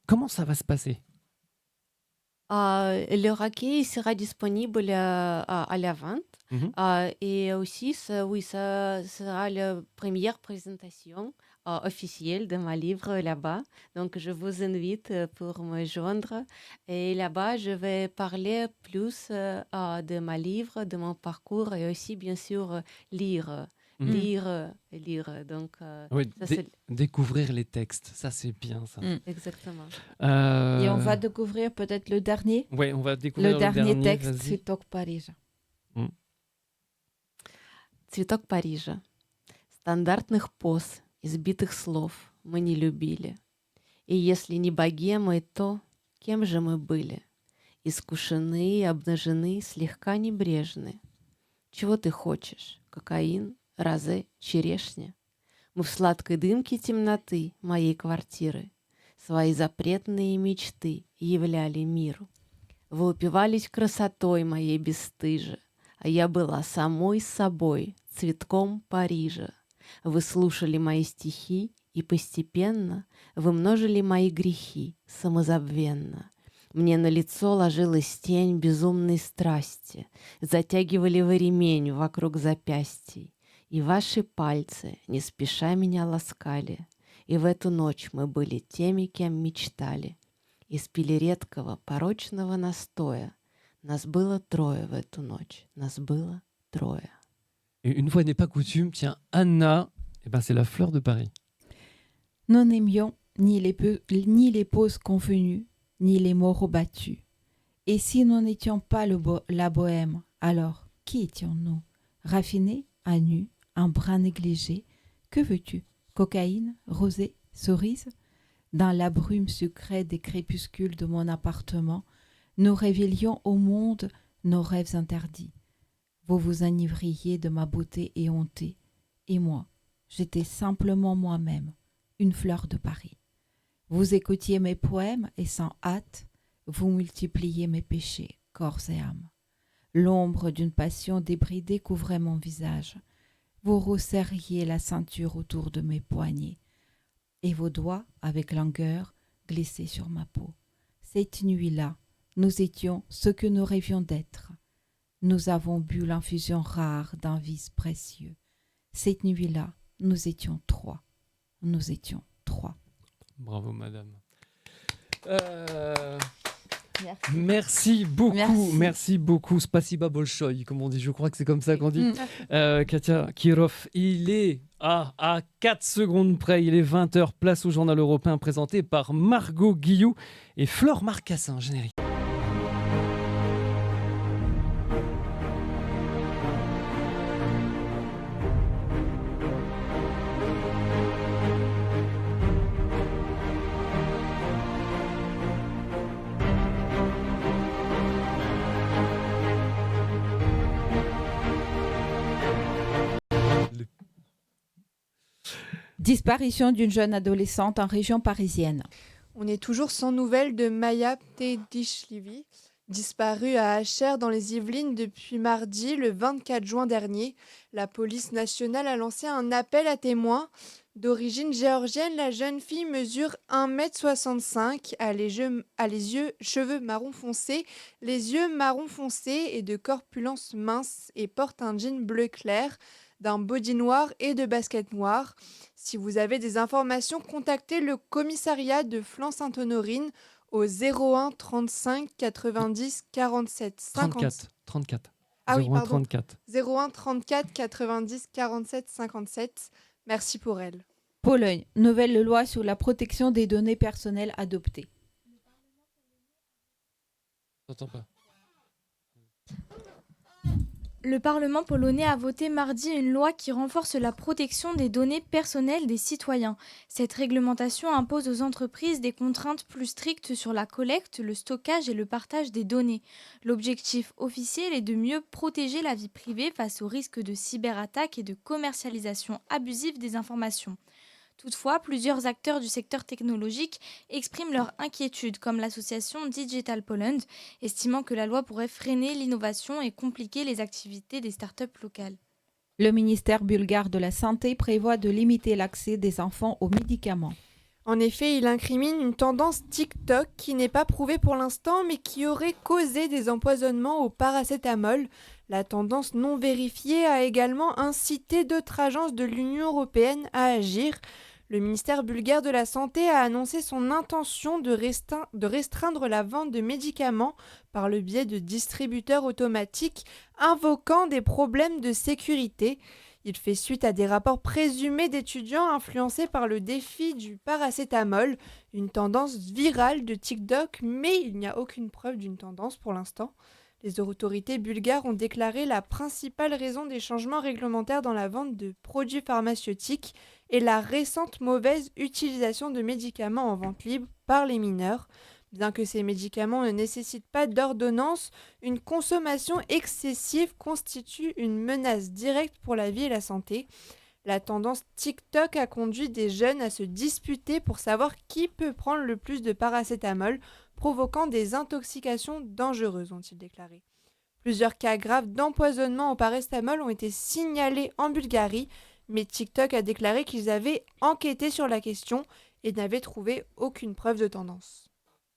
Comment ça va se passer? Le raquet sera disponible à la vente. Mhm. Et aussi, ça sera la première présentation officielle de mon livre là-bas. Donc, je vous invite pour me joindre. Et là-bas, je vais parler plus de mon livre, de mon parcours et aussi, bien sûr, lire. Mhm. Lire. Donc, Oui, ça, c'est découvrir les textes, ça c'est bien ça. exactement. Et on va découvrir peut-être le dernier. Ouais, on va découvrir Le dernier texte, vas-y. «Цветок Парижа». Цветок Парижа. Стандартных поз, избитых слов мы не любили. И если не богемой, то кем же мы были? Искушены, обнажены, слегка небрежны. Чего ты хочешь? Кокаин, розе, черешня? Мы в сладкой дымке темноты моей квартиры свои запретные мечты являли миру. Вы упивались красотой моей бесстыжи, а я была самой собой, цветком Парижа. Вы слушали мои стихи, и постепенно вы множили мои грехи самозабвенно. Мне на лицо ложилась тень безумной страсти, затягивали вы ремень вокруг запястий, и ваши пальцы не спеша меня ласкали, и в эту ночь мы были теми, кем мечтали. Из пили редкого порочного настоя нас было трое в эту ночь, нас было трое. Et une fois n'est pas coutume, tiens, Anna, eh ben, c'est la fleur de Paris. Nous n'aimions ni les poses convenues, ni les mots rebattus. Et si nous n'étions pas la bohème, alors qui étions-nous? Raffinés, à nu, un brin négligé. Que veux-tu? Cocaïne, rosée, cerise? Dans la brume sucrée des crépuscules de mon appartement, nous révélions au monde nos rêves interdits. Vous vous enivriez de ma beauté éhontée, et moi, j'étais simplement moi-même, une fleur de Paris. Vous écoutiez mes poèmes et sans hâte, vous multipliez mes péchés, corps et âme. L'ombre d'une passion débridée couvrait mon visage. Vous resserriez la ceinture autour de mes poignets, et vos doigts, avec langueur, glissaient sur ma peau. Cette nuit-là, nous étions ce que nous rêvions d'être. Nous avons bu l'infusion rare d'un vice précieux. Cette nuit-là, nous étions trois. Nous étions trois. Bravo, madame. Merci. Merci beaucoup, Merci. merci beaucoup. Spasiba bolchoï, comme on dit, je crois que c'est comme ça qu'on dit. Katia Kirov, il est à 4 secondes près, il est 20h, place au journal européen présenté par Margot Guillou et Flore Marcassin, générique. Disparition d'une jeune adolescente en région parisienne. On est toujours sans nouvelles de Maya Tedishvili, disparue à Achères dans les Yvelines depuis mardi, le 24 juin dernier. La police nationale a lancé un appel à témoins. D'origine géorgienne, la jeune fille mesure 1,65 m, a les cheveux marron foncé, les yeux marron foncé et de corpulence mince et porte un jean bleu clair, d'un body noir et de baskets noires. Si vous avez des informations, contactez le commissariat de Flan-Sainte-Honorine au 01 35 90 47 50. 34. Ah oui, 01 pardon. 34. 01 34 90 47 57. Merci pour elle. Pologne, nouvelle loi sur la protection des données personnelles adoptée. J'entends pas. Le Parlement polonais a voté mardi une loi qui renforce la protection des données personnelles des citoyens. Cette réglementation impose aux entreprises des contraintes plus strictes sur la collecte, le stockage et le partage des données. L'objectif officiel est de mieux protéger la vie privée face aux risques de cyberattaques et de commercialisation abusive des informations. Toutefois, plusieurs acteurs du secteur technologique expriment leur inquiétude, comme l'association Digital Poland, estimant que la loi pourrait freiner l'innovation et compliquer les activités des startups locales. Le ministère bulgare de la Santé prévoit de limiter l'accès des enfants aux médicaments. En effet, il incrimine une tendance TikTok qui n'est pas prouvée pour l'instant, mais qui aurait causé des empoisonnements au paracétamol. La tendance non vérifiée a également incité d'autres agences de l'Union européenne à agir. Le ministère bulgare de la Santé a annoncé son intention de restreindre la vente de médicaments par le biais de distributeurs automatiques, invoquant des problèmes de sécurité. Il fait suite à des rapports présumés d'étudiants influencés par le défi du paracétamol, une tendance virale de TikTok, mais il n'y a aucune preuve d'une tendance pour l'instant. Les autorités bulgares ont déclaré la principale raison des changements réglementaires dans la vente de produits pharmaceutiques et la récente mauvaise utilisation de médicaments en vente libre par les mineurs. Bien que ces médicaments ne nécessitent pas d'ordonnance, une consommation excessive constitue une menace directe pour la vie et la santé. La tendance TikTok a conduit des jeunes à se disputer pour savoir qui peut prendre le plus de paracétamol, provoquant des intoxications dangereuses, ont-ils déclaré. Plusieurs cas graves d'empoisonnement au paracétamol ont été signalés en Bulgarie, mais TikTok a déclaré qu'ils avaient enquêté sur la question et n'avaient trouvé aucune preuve de tendance.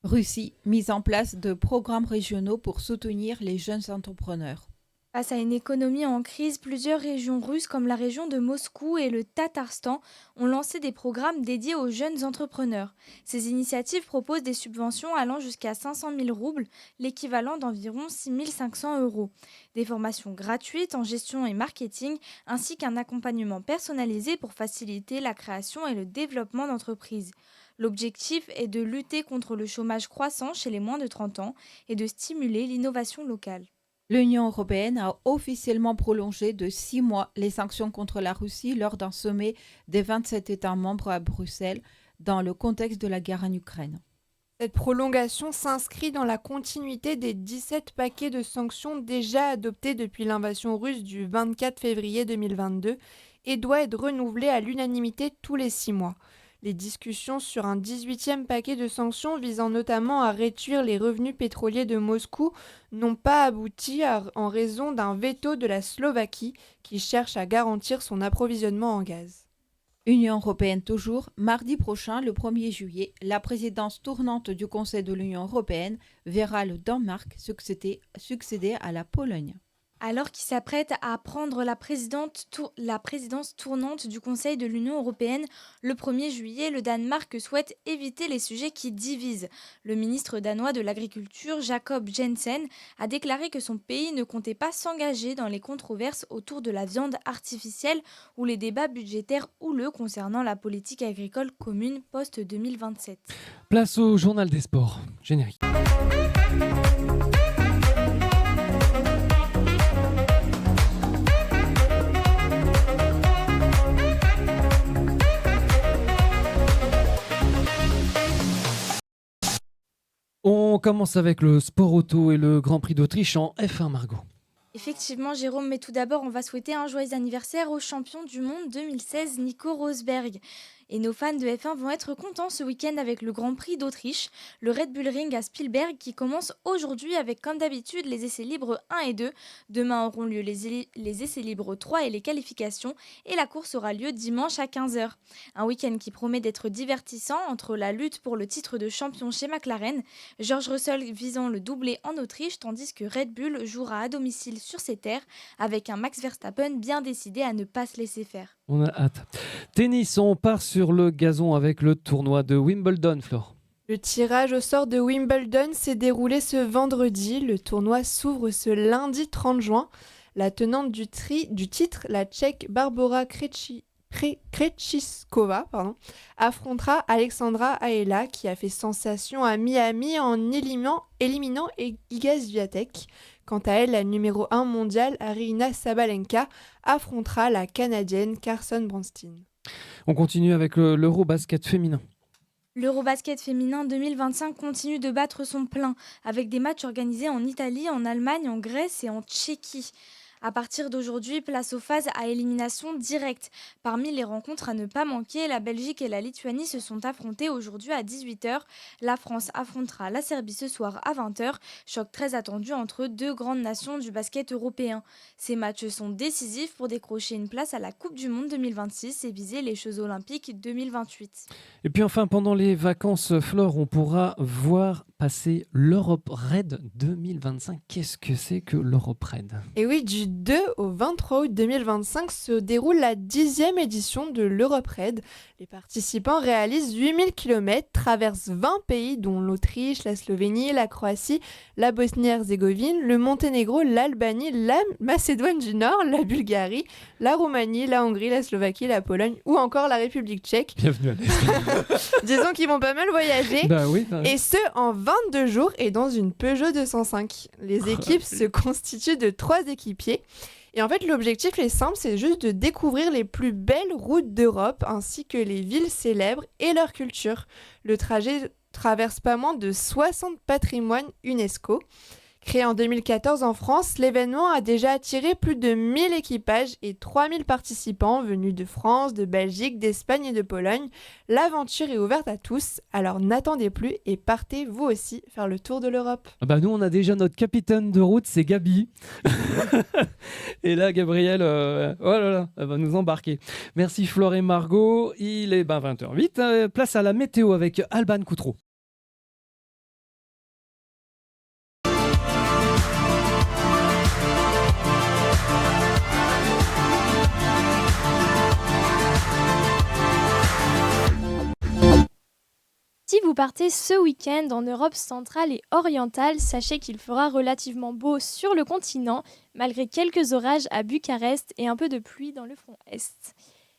Russie, mise en place de programmes régionaux pour soutenir les jeunes entrepreneurs. Face à une économie en crise, plusieurs régions russes comme la région de Moscou et le Tatarstan ont lancé des programmes dédiés aux jeunes entrepreneurs. Ces initiatives proposent des subventions allant jusqu'à 500 000 roubles, l'équivalent d'environ 6 500 €. Des formations gratuites en gestion et marketing, ainsi qu'un accompagnement personnalisé pour faciliter la création et le développement d'entreprises. L'objectif est de lutter contre le chômage croissant chez les moins de 30 ans et de stimuler l'innovation locale. L'Union européenne a officiellement prolongé de 6 mois les sanctions contre la Russie lors d'un sommet des 27 États membres à Bruxelles dans le contexte de la guerre en Ukraine. Cette prolongation s'inscrit dans la continuité des 17 paquets de sanctions déjà adoptés depuis l'invasion russe du 24 février 2022 et doit être renouvelée à l'unanimité tous les 6 mois. Les discussions sur un 18e paquet de sanctions visant notamment à réduire les revenus pétroliers de Moscou n'ont pas abouti en raison d'un veto de la Slovaquie qui cherche à garantir son approvisionnement en gaz. Union européenne toujours, mardi prochain, le 1er juillet, la présidence tournante du Conseil de l'Union européenne verra le Danemark succéder à la Pologne. Alors qu'il s'apprête à prendre la présidence tournante du Conseil de l'Union européenne, le 1er juillet, le Danemark souhaite éviter les sujets qui divisent. Le ministre danois de l'Agriculture, Jacob Jensen, a déclaré que son pays ne comptait pas s'engager dans les controverses autour de la viande artificielle ou les débats budgétaires houleux concernant la politique agricole commune post-2027. Place au journal des sports. Générique. On commence avec le sport auto et le Grand Prix d'Autriche en F1, Margot. Effectivement, Jérôme, mais tout d'abord, on va souhaiter un joyeux anniversaire au champion du monde 2016, Nico Rosberg. Et nos fans de F1 vont être contents ce week-end avec le Grand Prix d'Autriche, le Red Bull Ring à Spielberg qui commence aujourd'hui avec, comme d'habitude, les essais libres 1 et 2. Demain auront lieu les essais libres 3 et les qualifications, et la course aura lieu dimanche à 15h. Un week-end qui promet d'être divertissant entre la lutte pour le titre de champion chez McLaren, George Russell visant le doublé en Autriche, tandis que Red Bull jouera à domicile sur ses terres avec un Max Verstappen bien décidé à ne pas se laisser faire. On a hâte. Tennis, on part sur le gazon avec le tournoi de Wimbledon, Flore. Le tirage au sort de Wimbledon s'est déroulé ce vendredi. Le tournoi s'ouvre ce lundi 30 juin. La tenante du titre, la Tchèque Barbora Krejcikova, affrontera Alexandra Haela qui a fait sensation à Miami en éliminant Iga Swiatek. Quant à elle, la numéro 1 mondiale, Aryna Sabalenka, affrontera la Canadienne Carson Brandstein. On continue avec l'Eurobasket féminin. L'Eurobasket féminin 2025 continue de battre son plein, avec des matchs organisés en Italie, en Allemagne, en Grèce et en Tchéquie. À partir d'aujourd'hui, place aux phases à élimination directe. Parmi les rencontres à ne pas manquer, la Belgique et la Lituanie se sont affrontées aujourd'hui à 18h. La France affrontera la Serbie ce soir à 20h. Choc très attendu entre deux grandes nations du basket européen. Ces matchs sont décisifs pour décrocher une place à la Coupe du Monde 2026 et viser les Jeux Olympiques 2028. Et puis enfin, pendant les vacances, Flore, on pourra voir passer l'Europe Raid 2025. Qu'est-ce que c'est que l'Europe Raid ? Et oui, du 2 au 23 août 2025 se déroule la 10e édition de l'Europe Raid. Les participants réalisent 8000 km, traversent 20 pays dont l'Autriche, la Slovénie, la Croatie, la Bosnie-Herzégovine, le Monténégro, l'Albanie, la Macédoine du Nord, la Bulgarie, la Roumanie, la Hongrie, la Slovaquie, la Pologne ou encore la République tchèque. Bienvenue à l'Est. Disons qu'ils vont pas mal voyager. Bah oui. Et ce, en 22 jours et dans une Peugeot 205. Les équipes se constituent de 3 équipiers. Et en fait, l'objectif est simple, c'est juste de découvrir les plus belles routes d'Europe, ainsi que les villes célèbres et leur culture. Le trajet traverse pas moins de 60 patrimoines UNESCO. Créé en 2014 en France, l'événement a déjà attiré plus de 1000 équipages et 3000 participants venus de France, de Belgique, d'Espagne et de Pologne. L'aventure est ouverte à tous, alors n'attendez plus et partez vous aussi faire le tour de l'Europe. Ah bah nous, on a déjà notre capitaine de route, c'est Gabi. Et là, Gabriel, oh là là, elle va nous embarquer. Merci Flore et Margot. Il est 20h08. Place à la météo avec Alban Coutreau. Si vous partez ce week-end en Europe centrale et orientale, sachez qu'il fera relativement beau sur le continent, malgré quelques orages à Bucarest et un peu de pluie dans le front est.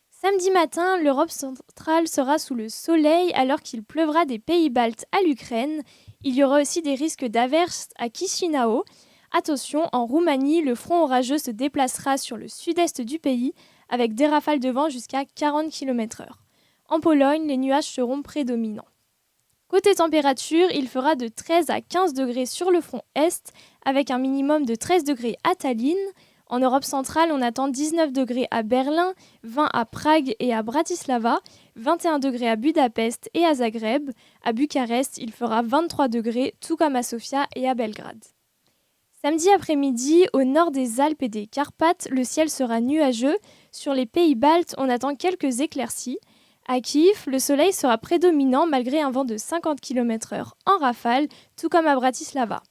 Samedi matin, l'Europe centrale sera sous le soleil alors qu'il pleuvra des pays baltes à l'Ukraine. Il y aura aussi des risques d'averses à Chisinau. Attention, en Roumanie, le front orageux se déplacera sur le sud-est du pays avec des rafales de vent jusqu'à 40 km/h. En Pologne, les nuages seront prédominants. Côté température, il fera de 13 à 15 degrés sur le front est, avec un minimum de 13 degrés à Tallinn. En Europe centrale, on attend 19 degrés à Berlin, 20 à Prague et à Bratislava, 21 degrés à Budapest et à Zagreb. À Bucarest, il fera 23 degrés, tout comme à Sofia et à Belgrade. Samedi après-midi, au nord des Alpes et des Carpates, le ciel sera nuageux. Sur les pays baltes, on attend quelques éclaircies. À Kiev, le soleil sera prédominant malgré un vent de 50 km/h en rafale, tout comme à Bratislava.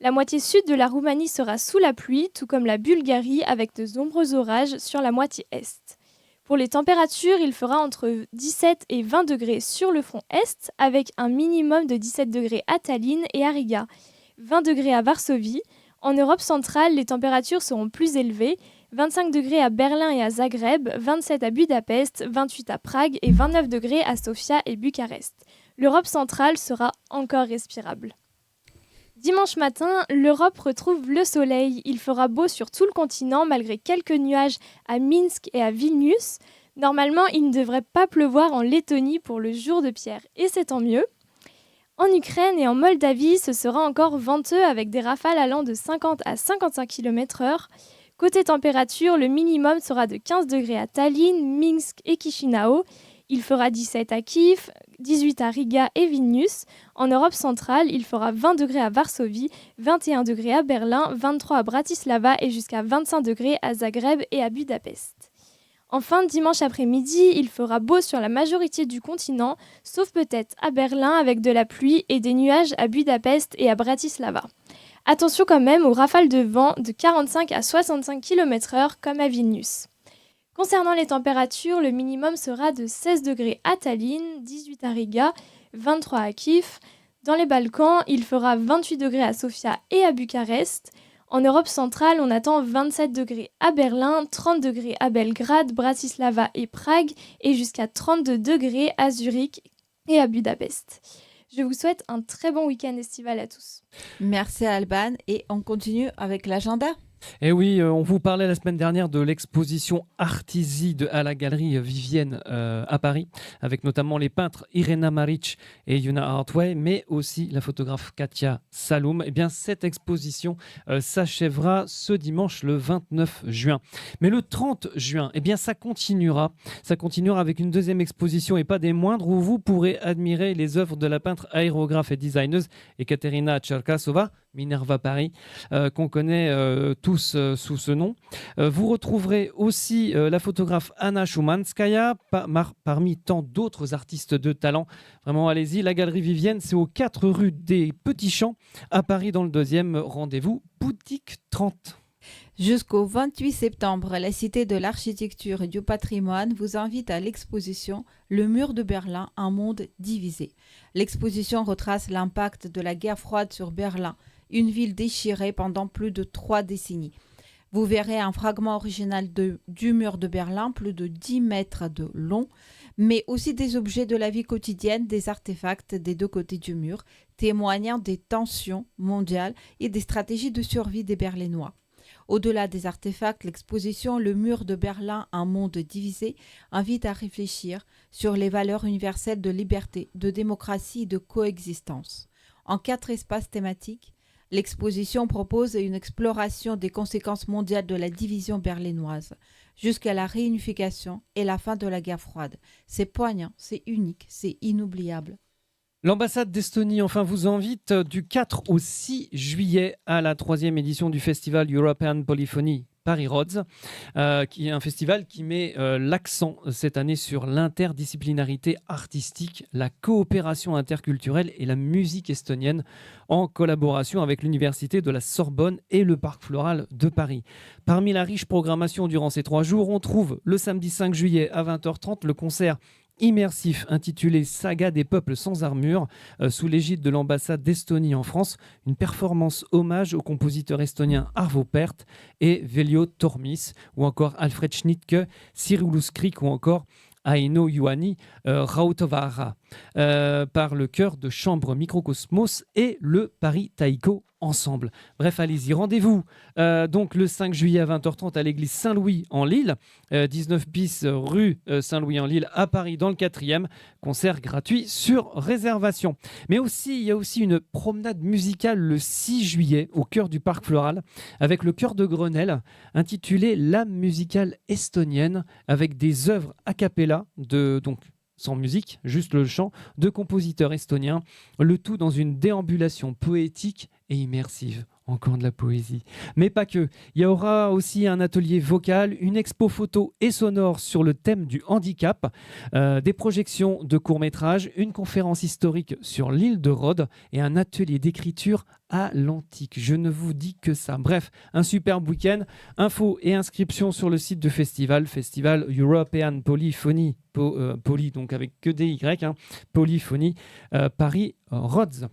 La moitié sud de la Roumanie sera sous la pluie, tout comme la Bulgarie, avec de nombreux orages sur la moitié est. Pour les températures, il fera entre 17 et 20 degrés sur le front est, avec un minimum de 17 degrés à Tallinn et à Riga, 20 degrés à Varsovie. En Europe centrale, les températures seront plus élevées, 25 degrés à Berlin et à Zagreb, 27 à Budapest, 28 à Prague et 29 degrés à Sofia et Bucarest. L'Europe centrale sera encore respirable. Dimanche matin, l'Europe retrouve le soleil. Il fera beau sur tout le continent malgré quelques nuages à Minsk et à Vilnius. Normalement, il ne devrait pas pleuvoir en Lettonie pour le jour de Pierre et c'est tant mieux. En Ukraine et en Moldavie, ce sera encore venteux avec des rafales allant de 50 à 55 km/h. Côté température, le minimum sera de 15 degrés à Tallinn, Minsk et Chisinau. Il fera 17 à Kiev, 18 à Riga et Vilnius. En Europe centrale, il fera 20 degrés à Varsovie, 21 degrés à Berlin, 23 à Bratislava et jusqu'à 25 degrés à Zagreb et à Budapest. Enfin, dimanche après-midi, il fera beau sur la majorité du continent, sauf peut-être à Berlin avec de la pluie et des nuages à Budapest et à Bratislava. Attention quand même aux rafales de vent de 45 à 65 km/h comme à Vilnius. Concernant les températures, le minimum sera de 16 degrés à Tallinn, 18 à Riga, 23 à Kiev. Dans les Balkans, il fera 28 degrés à Sofia et à Bucarest. En Europe centrale, on attend 27 degrés à Berlin, 30 degrés à Belgrade, Bratislava et Prague et jusqu'à 32 degrés à Zurich et à Budapest. Je vous souhaite un très bon week-end estival à tous. Merci Alban et on continue avec l'agenda. Et oui, on vous parlait la semaine dernière de l'exposition Artiside à la galerie Vivienne à Paris, avec notamment les peintres Irena Maric et Yuna Artway, mais aussi la photographe Katia Saloum. Eh bien, cette exposition s'achèvera ce dimanche, le 29 juin. Mais le 30 juin, eh bien, ça continuera. Ça continuera avec une deuxième exposition et pas des moindres, où vous pourrez admirer les œuvres de la peintre, aérographe et designeuse Ekaterina Cherkasova, Minerva Paris, qu'on connaît tous sous ce nom. Vous retrouverez aussi la photographe Anna Shumanskaya parmi tant d'autres artistes de talent. Vraiment, allez-y, la Galerie Vivienne, c'est aux 4 rue des Petits Champs à Paris dans le 2e. Rendez-vous boutique 30. Jusqu'au 28 septembre, la Cité de l'Architecture et du Patrimoine vous invite à l'exposition Le Mur de Berlin, un monde divisé. L'exposition retrace l'impact de la guerre froide sur Berlin, une ville déchirée pendant plus de 3 décennies. Vous verrez un fragment original du mur de Berlin, plus de 10 mètres de long, mais aussi des objets de la vie quotidienne, des artefacts des 2 côtés du mur, témoignant des tensions mondiales et des stratégies de survie des Berlinois. Au-delà des artefacts, l'exposition Le Mur de Berlin, un monde divisé, invite à réfléchir sur les valeurs universelles de liberté, de démocratie et de coexistence. En 4 espaces thématiques, l'exposition propose une exploration des conséquences mondiales de la division berlinoise, jusqu'à la réunification et la fin de la guerre froide. C'est poignant, c'est unique, c'est inoubliable. L'ambassade d'Estonie, enfin, vous invite du 4 au 6 juillet à la 3e édition du festival European Polyphony Paris Rhodes, qui est un festival qui met l'accent cette année sur l'interdisciplinarité artistique, la coopération interculturelle et la musique estonienne en collaboration avec l'Université de la Sorbonne et le Parc Floral de Paris. Parmi la riche programmation durant ces 3 jours, on trouve le samedi 5 juillet à 20h30 le concert immersif intitulé Saga des peuples sans armure, sous l'égide de l'ambassade d'Estonie en France, une performance hommage aux compositeurs estoniens Arvo Pärt et Veljo Tormis, ou encore Alfred Schnittke, Cyrillus Krik ou encore Aino Juhani Rautavaara, par le chœur de chambre Microcosmos et le Paris Taiko ensemble. Bref, allez-y, rendez-vous donc le 5 juillet à 20h30 à l'église Saint-Louis en Lille, 19 bis rue Saint-Louis en Lille à Paris dans le 4e, concert gratuit sur réservation. Mais aussi, il y a aussi une promenade musicale le 6 juillet au cœur du Parc Floral avec le chœur de Grenelle intitulé L'âme musicale estonienne, avec des œuvres a cappella sans musique, juste le chant, de compositeurs estoniens, le tout dans une déambulation poétique et immersive. Encore de la poésie. Mais pas que. Il y aura aussi un atelier vocal, une expo photo et sonore sur le thème du handicap, des projections de courts-métrages, une conférence historique sur l'île de Rhodes et un atelier d'écriture à l'antique. Je ne vous dis que ça. Bref, un superbe week-end. Infos et inscriptions sur le site du festival European Polyphony, Poly, donc avec que des Y, Polyphony, Paris Rhodes.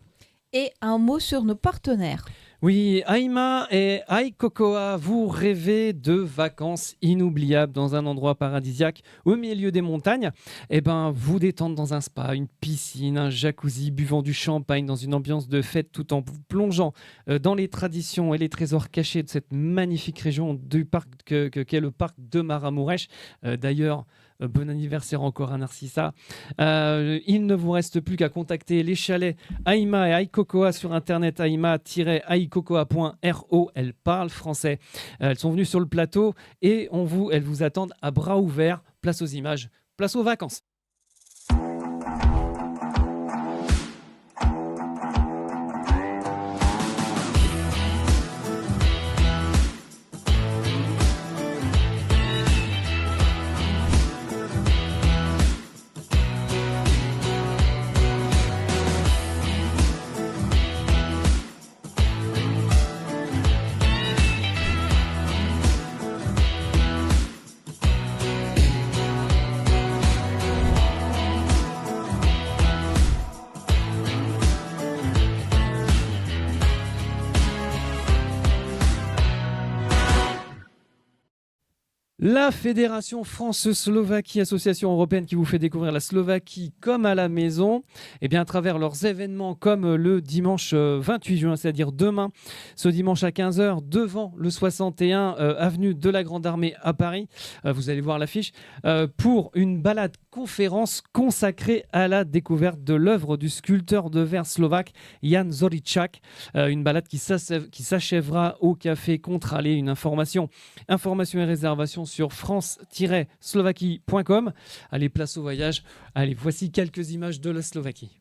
Et un mot sur nos partenaires. Oui, Aima et Aikokoa, vous rêvez de vacances inoubliables dans un endroit paradisiaque au milieu des montagnes. Eh ben, vous détendre dans un spa, une piscine, un jacuzzi, buvant du champagne dans une ambiance de fête tout en vous plongeant dans les traditions et les trésors cachés de cette magnifique région du parc qu'est le parc de Maramuresh. D'ailleurs, Bon anniversaire encore à Narcissa. Il ne vous reste plus qu'à contacter les chalets Aïma et Aïkokoa sur internet, aïma-aïkokoa.ro. Elles parlent français. Elles sont venues sur le plateau et elles vous attendent à bras ouverts. Place aux images, place aux vacances. La Fédération France-Slovaquie, association européenne qui vous fait découvrir la Slovaquie comme à la maison, et bien à travers leurs événements comme le dimanche 28 juin, c'est-à-dire demain, ce dimanche à 15h, devant le 61 avenue de la Grande Armée à Paris, vous allez voir l'affiche, pour une balade conférence consacrée à la découverte de l'œuvre du sculpteur de verre slovaque Jan Zoričák, une balade qui s'achèvera au café Contralé. Une information et réservation sur france-slovaquie.com. Allez, place au voyage. Allez, voici quelques images de la Slovaquie.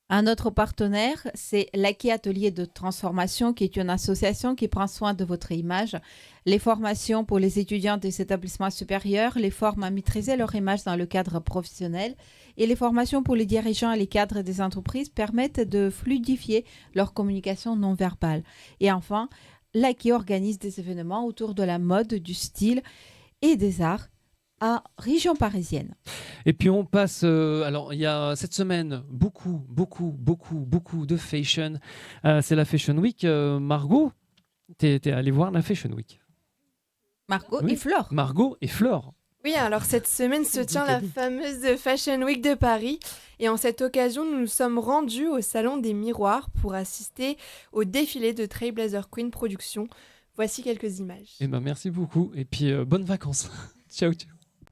Un autre partenaire, c'est l'Aki Atelier de Transformation, qui est une association qui prend soin de votre image. Les formations pour les étudiants des établissements supérieurs les forment à maîtriser leur image dans le cadre professionnel. Et les formations pour les dirigeants et les cadres des entreprises permettent de fluidifier leur communication non verbale. Et enfin, l'Aki organise des événements autour de la mode, du style et des arts à région parisienne. Et puis on passe, alors il y a cette semaine beaucoup de fashion. C'est la Fashion Week. Margot, t'es allée voir la Fashion Week. Margot Oui. et Flore. Margot et Flore. Oui, alors cette semaine se tient la fameuse Fashion Week de Paris. Et en cette occasion, nous nous sommes rendus au Salon des Miroirs pour assister au défilé de Trailblazer Queen Productions. Voici quelques images. Eh ben merci beaucoup. Et puis bonnes vacances. Ciao.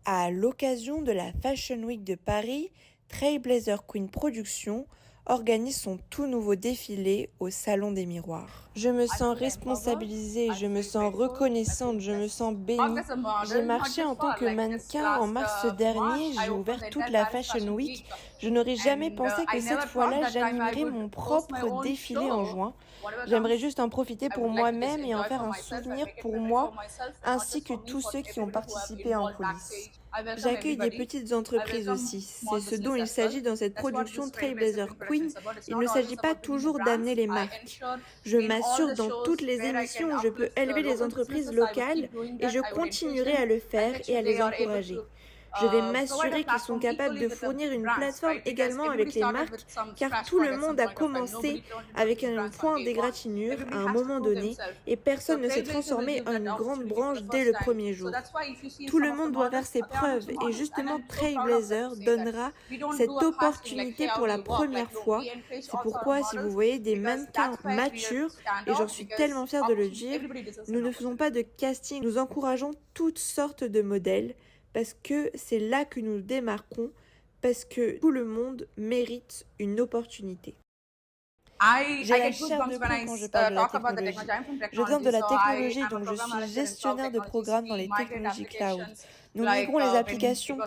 À l'occasion de la Fashion Week de Paris, Trailblazer Queen Productions organise son tout nouveau défilé au Salon des Miroirs. Je me sens responsabilisée, je me sens reconnaissante, je me sens bénie. J'ai marché en tant que mannequin en mars dernier, j'ai ouvert toute la Fashion Week. Je n'aurais jamais pensé que cette fois-là, j'animerais mon propre défilé en juin. J'aimerais juste en profiter pour moi-même et en faire un souvenir pour moi, ainsi que tous ceux qui ont participé en coulisses. J'accueille des petites entreprises aussi. C'est ce dont il s'agit dans cette production Trailblazer Queen. Il ne s'agit pas toujours d'amener les marques. Je m'assure dans toutes les émissions où je peux élever les entreprises locales et je continuerai à le faire et à les encourager. Je vais m'assurer qu'ils sont capables de fournir une plateforme également avec les marques, car tout le monde a commencé avec un point d'égratignure à un moment donné, et personne ne s'est transformé en une grande branche dès le premier jour. Tout le monde doit faire ses preuves, et justement Trailblazer donnera cette opportunité pour la première fois. C'est pourquoi si vous voyez des mannequins matures, et j'en suis tellement fière de le dire, nous ne faisons pas de casting, nous encourageons toutes sortes de modèles, parce que c'est là que nous nous démarquons, parce que tout le monde mérite une opportunité. J'ai la chair de poule quand je parle de la technologie. Je viens de la technologie, donc je suis gestionnaire de programmes dans les technologies cloud. Nous migrons les applications,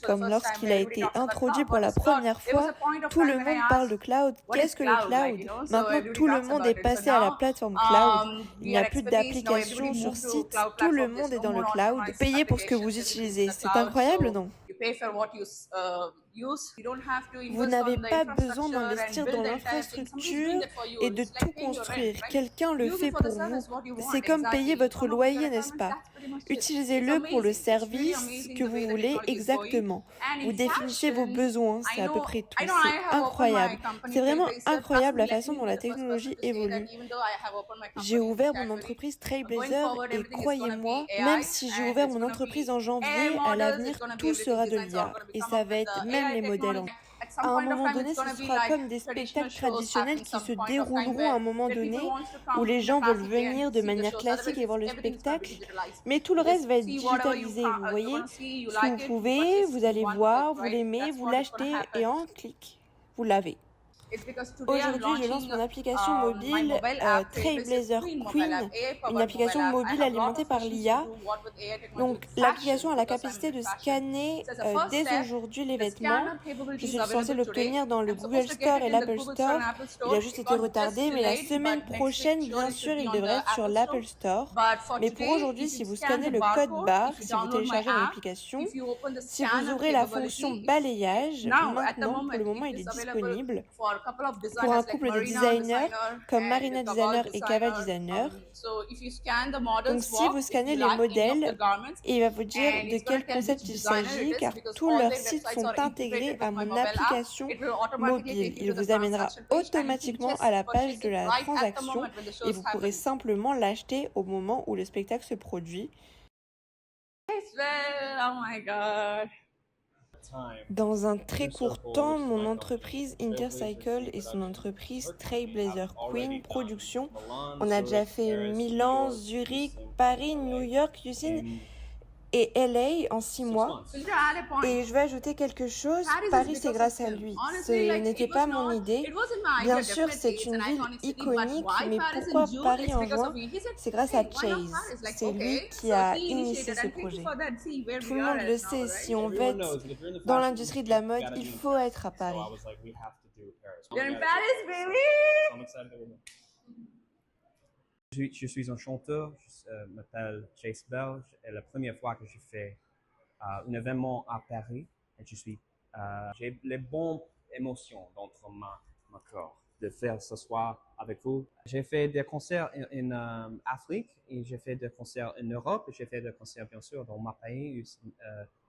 comme lorsqu'il a été introduit pour la première fois, tout le monde parle de cloud. Qu'est-ce que le cloud? Maintenant, tout le monde est passé à la plateforme cloud. Il n'y a plus d'applications sur site, tout le monde est dans le cloud. Payez pour ce que vous utilisez. C'est incroyable, non? Vous n'avez pas besoin d'investir dans l'infrastructure et de tout construire. Quelqu'un le fait pour vous. C'est comme payer votre loyer, n'est-ce pas? Utilisez-le pour le service que vous voulez exactement. Vous définissez vos besoins, c'est à peu près tout. C'est incroyable. C'est vraiment incroyable la façon dont la technologie évolue. J'ai ouvert mon entreprise Trailblazer et croyez-moi, même si j'ai ouvert mon entreprise en janvier, à l'avenir, tout sera de l'IA. Et ça va être même les modèles. À un moment donné, ce sera comme des spectacles traditionnels qui se dérouleront à un moment donné, où les gens veulent venir de manière classique et voir le spectacle, mais tout le reste va être digitalisé, vous voyez. Si vous pouvez, vous allez voir, vous l'aimez, vous l'achetez et en un clic, vous l'avez. Aujourd'hui, je lance mon application mobile Trailblazer Queen, une application mobile alimentée par l'IA. Donc, l'application a la capacité de scanner dès aujourd'hui les vêtements. Je suis censée l'obtenir dans le Google Store et l'Apple Store. Il a juste été retardé, mais la semaine prochaine, bien sûr, il devrait être sur l'Apple Store. Mais pour aujourd'hui, si vous scannez le code barre, si vous téléchargez l'application, si vous ouvrez la fonction balayage, maintenant, pour le moment, il est disponible pour un couple de designers comme Marina Designer et Kava Designer. Donc si vous scannez les modèles, il va vous dire de quel concept il s'agit car tous leurs sites sont intégrés à mon application mobile. Il vous amènera automatiquement à la page de la transaction et vous pourrez simplement l'acheter au moment où le spectacle se produit. Oh my god. Dans un très court temps, mon entreprise Intercycle et son entreprise Trailblazer Queen Production, on a déjà fait Milan, Zurich, Paris, New York, Houston et LA en 6 mois. Et je vais ajouter quelque chose, Paris c'est grâce à lui. Ce n'était pas mon idée. Bien sûr c'est une ville iconique, mais pourquoi Paris en juin? C'est grâce à Chase. C'est lui qui a initié ce projet. Tout le monde le sait, si on veut être dans l'industrie de la mode, il faut être à Paris. You're in Paris, baby! Je suis un chanteur, je m'appelle Chase Belge et la première fois que je fais un événement à Paris, j'ai les bonnes émotions dans mon corps de faire ce soir avec vous. J'ai fait des concerts en Afrique et j'ai fait des concerts en Europe et j'ai fait des concerts bien sûr dans mon pays,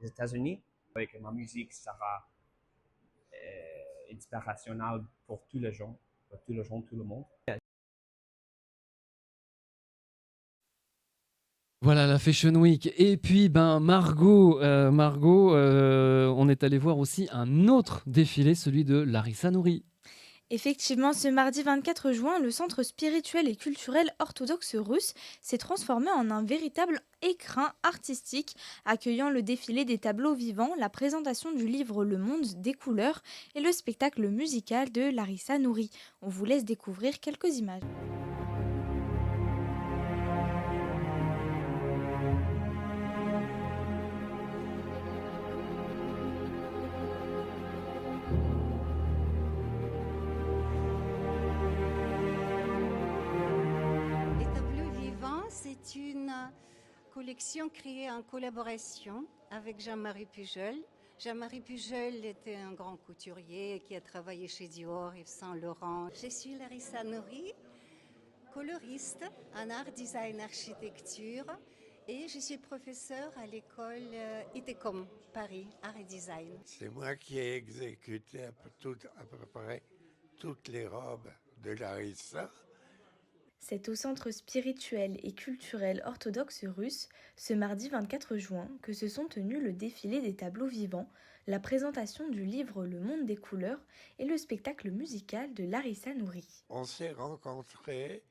les États-Unis. Avec ma musique, ça sera inspirationnel pour tous les gens, tout le monde. Voilà la Fashion Week. Et puis Margot, on est allé voir aussi un autre défilé, celui de Larissa Nouri. Effectivement, ce mardi 24 juin, le centre spirituel et culturel orthodoxe russe s'est transformé en un véritable écrin artistique, accueillant le défilé des tableaux vivants, la présentation du livre Le Monde des couleurs et le spectacle musical de Larissa Nouri. On vous laisse découvrir quelques images. C'est une collection créée en collaboration avec Jean-Marie Pujol. Jean-Marie Pujol était un grand couturier qui a travaillé chez Dior, Yves Saint Laurent. Je suis Larissa Nouri, coloriste en art, design, architecture. Et je suis professeure à l'école ITECOM, Paris, Art et Design. C'est moi qui ai exécuté à peu près toutes les robes de Larissa. C'est au centre spirituel et culturel orthodoxe russe, ce mardi 24 juin, que se sont tenus le défilé des tableaux vivants, la présentation du livre Le Monde des couleurs et le spectacle musical de Larissa Nouri. On s'est rencontrés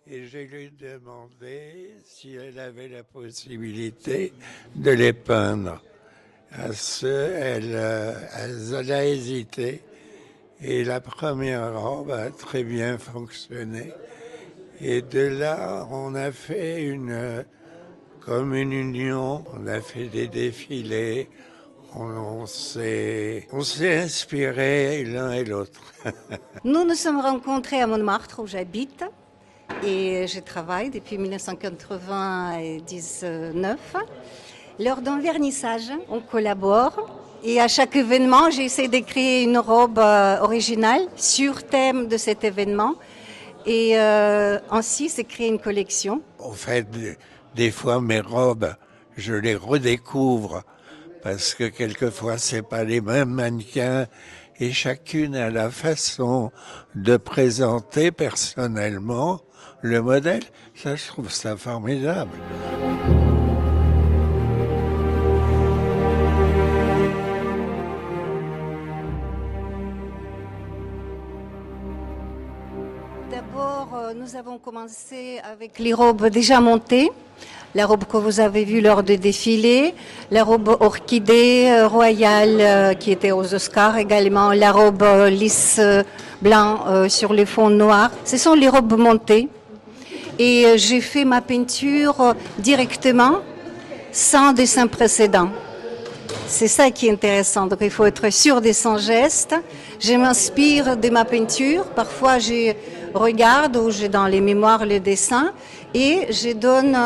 et je lui ai demandé si elle avait la possibilité de les peindre. Elle a hésité et la première robe a très bien fonctionné. Et de là, on a fait comme une union, on a fait des défilés, on s'est inspirés l'un et l'autre. Nous nous sommes rencontrés à Montmartre où j'habite et je travaille depuis 1999. Lors d'un vernissage, on collabore et à chaque événement, j'essaie de créer une robe originale sur thème de cet événement. Et ainsi, c'est créer une collection. En fait, des fois, mes robes, je les redécouvre parce que quelquefois, c'est pas les mêmes mannequins et chacune a la façon de présenter personnellement le modèle. Ça, je trouve ça formidable. Nous avons commencé avec les robes déjà montées, la robe que vous avez vue lors des défilés, la robe orchidée royale qui était aux Oscars également, la robe lisse blanc sur les fonds noirs. Ce sont les robes montées et j'ai fait ma peinture directement sans dessin précédent. C'est ça qui est intéressant, donc il faut être sûr de son geste. Je m'inspire de ma peinture, parfois je regarde ou j'ai dans les mémoires le dessin et je donne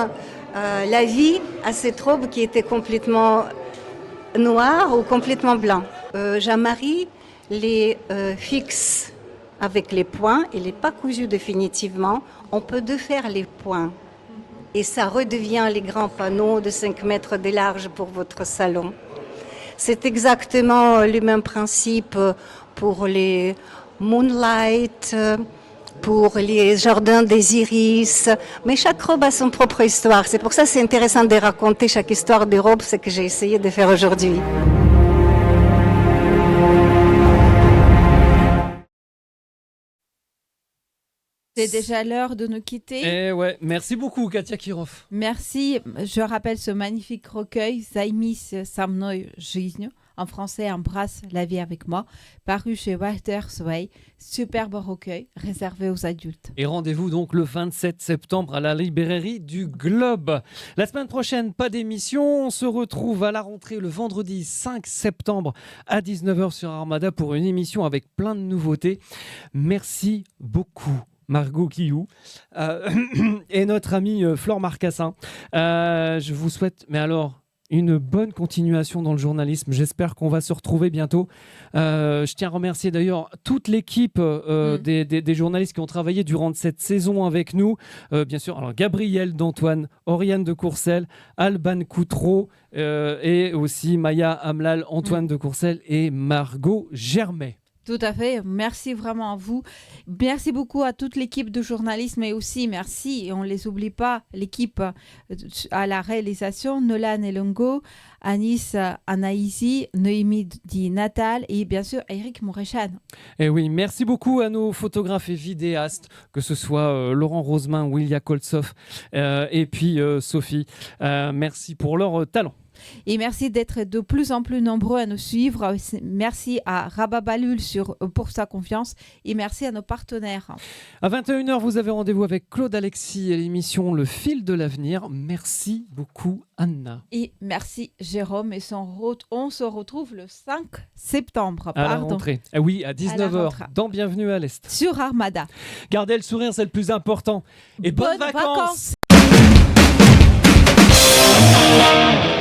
la vie à cette robe qui était complètement noire ou complètement blanc. Jean-Marie les fixe avec les points, il n'est pas cousu définitivement, on peut défaire les points et ça redevient les grands panneaux de 5 mètres de large pour votre salon. C'est exactement le même principe pour les Moonlight, pour les jardins des iris, mais chaque robe a son propre histoire. C'est pour ça que c'est intéressant de raconter chaque histoire des robes, ce que j'ai essayé de faire aujourd'hui. C'est déjà l'heure de nous quitter. Eh ouais, merci beaucoup Katia Kirov. Merci. Je rappelle ce magnifique recueil, Zajmij sa mной жизнью, en français Embrasse la vie avec moi, paru chez Walter Zweig. Superbe recueil, réservé aux adultes. Et rendez-vous donc le 27 septembre à la librairie du Globe. La semaine prochaine, pas d'émission. On se retrouve à la rentrée le vendredi 5 septembre à 19h sur Armada pour une émission avec plein de nouveautés. Merci beaucoup. Margot Quillou et notre ami Flore Marcassin. Je vous souhaite, mais alors, une bonne continuation dans le journalisme. J'espère qu'on va se retrouver bientôt. Je tiens à remercier d'ailleurs toute l'équipe des journalistes qui ont travaillé durant cette saison avec nous. Bien sûr, alors Gabriel d'Antoine, Oriane de Courcelles, Alban Coutreau et aussi Maya Amlal, Antoine de Courcelles et Margot Germet. Tout à fait. Merci vraiment à vous. Merci beaucoup à toute l'équipe de journalisme et aussi merci, et on ne les oublie pas, l'équipe à la réalisation, Nolan Elongo, Anis Anaïsi, Noémie Di Natal et bien sûr Eric Mourechan. Et oui, merci beaucoup à nos photographes et vidéastes, que ce soit Laurent Rosemin, Willia Koltsov et puis Sophie. Merci pour leur talent. Et merci d'être de plus en plus nombreux à nous suivre. Merci à Rabat Balul pour sa confiance et merci à nos partenaires. À 21h, vous avez rendez-vous avec Claude Alexis et l'émission Le Fil de l'Avenir. Merci beaucoup, Anna. Et merci, Jérôme. Et on se retrouve le 5 septembre. À la rentrée. Ah oui, à 19h, dans Bienvenue à l'Est. Sur Armada. Gardez le sourire, c'est le plus important. Et bonnes vacances. Paris.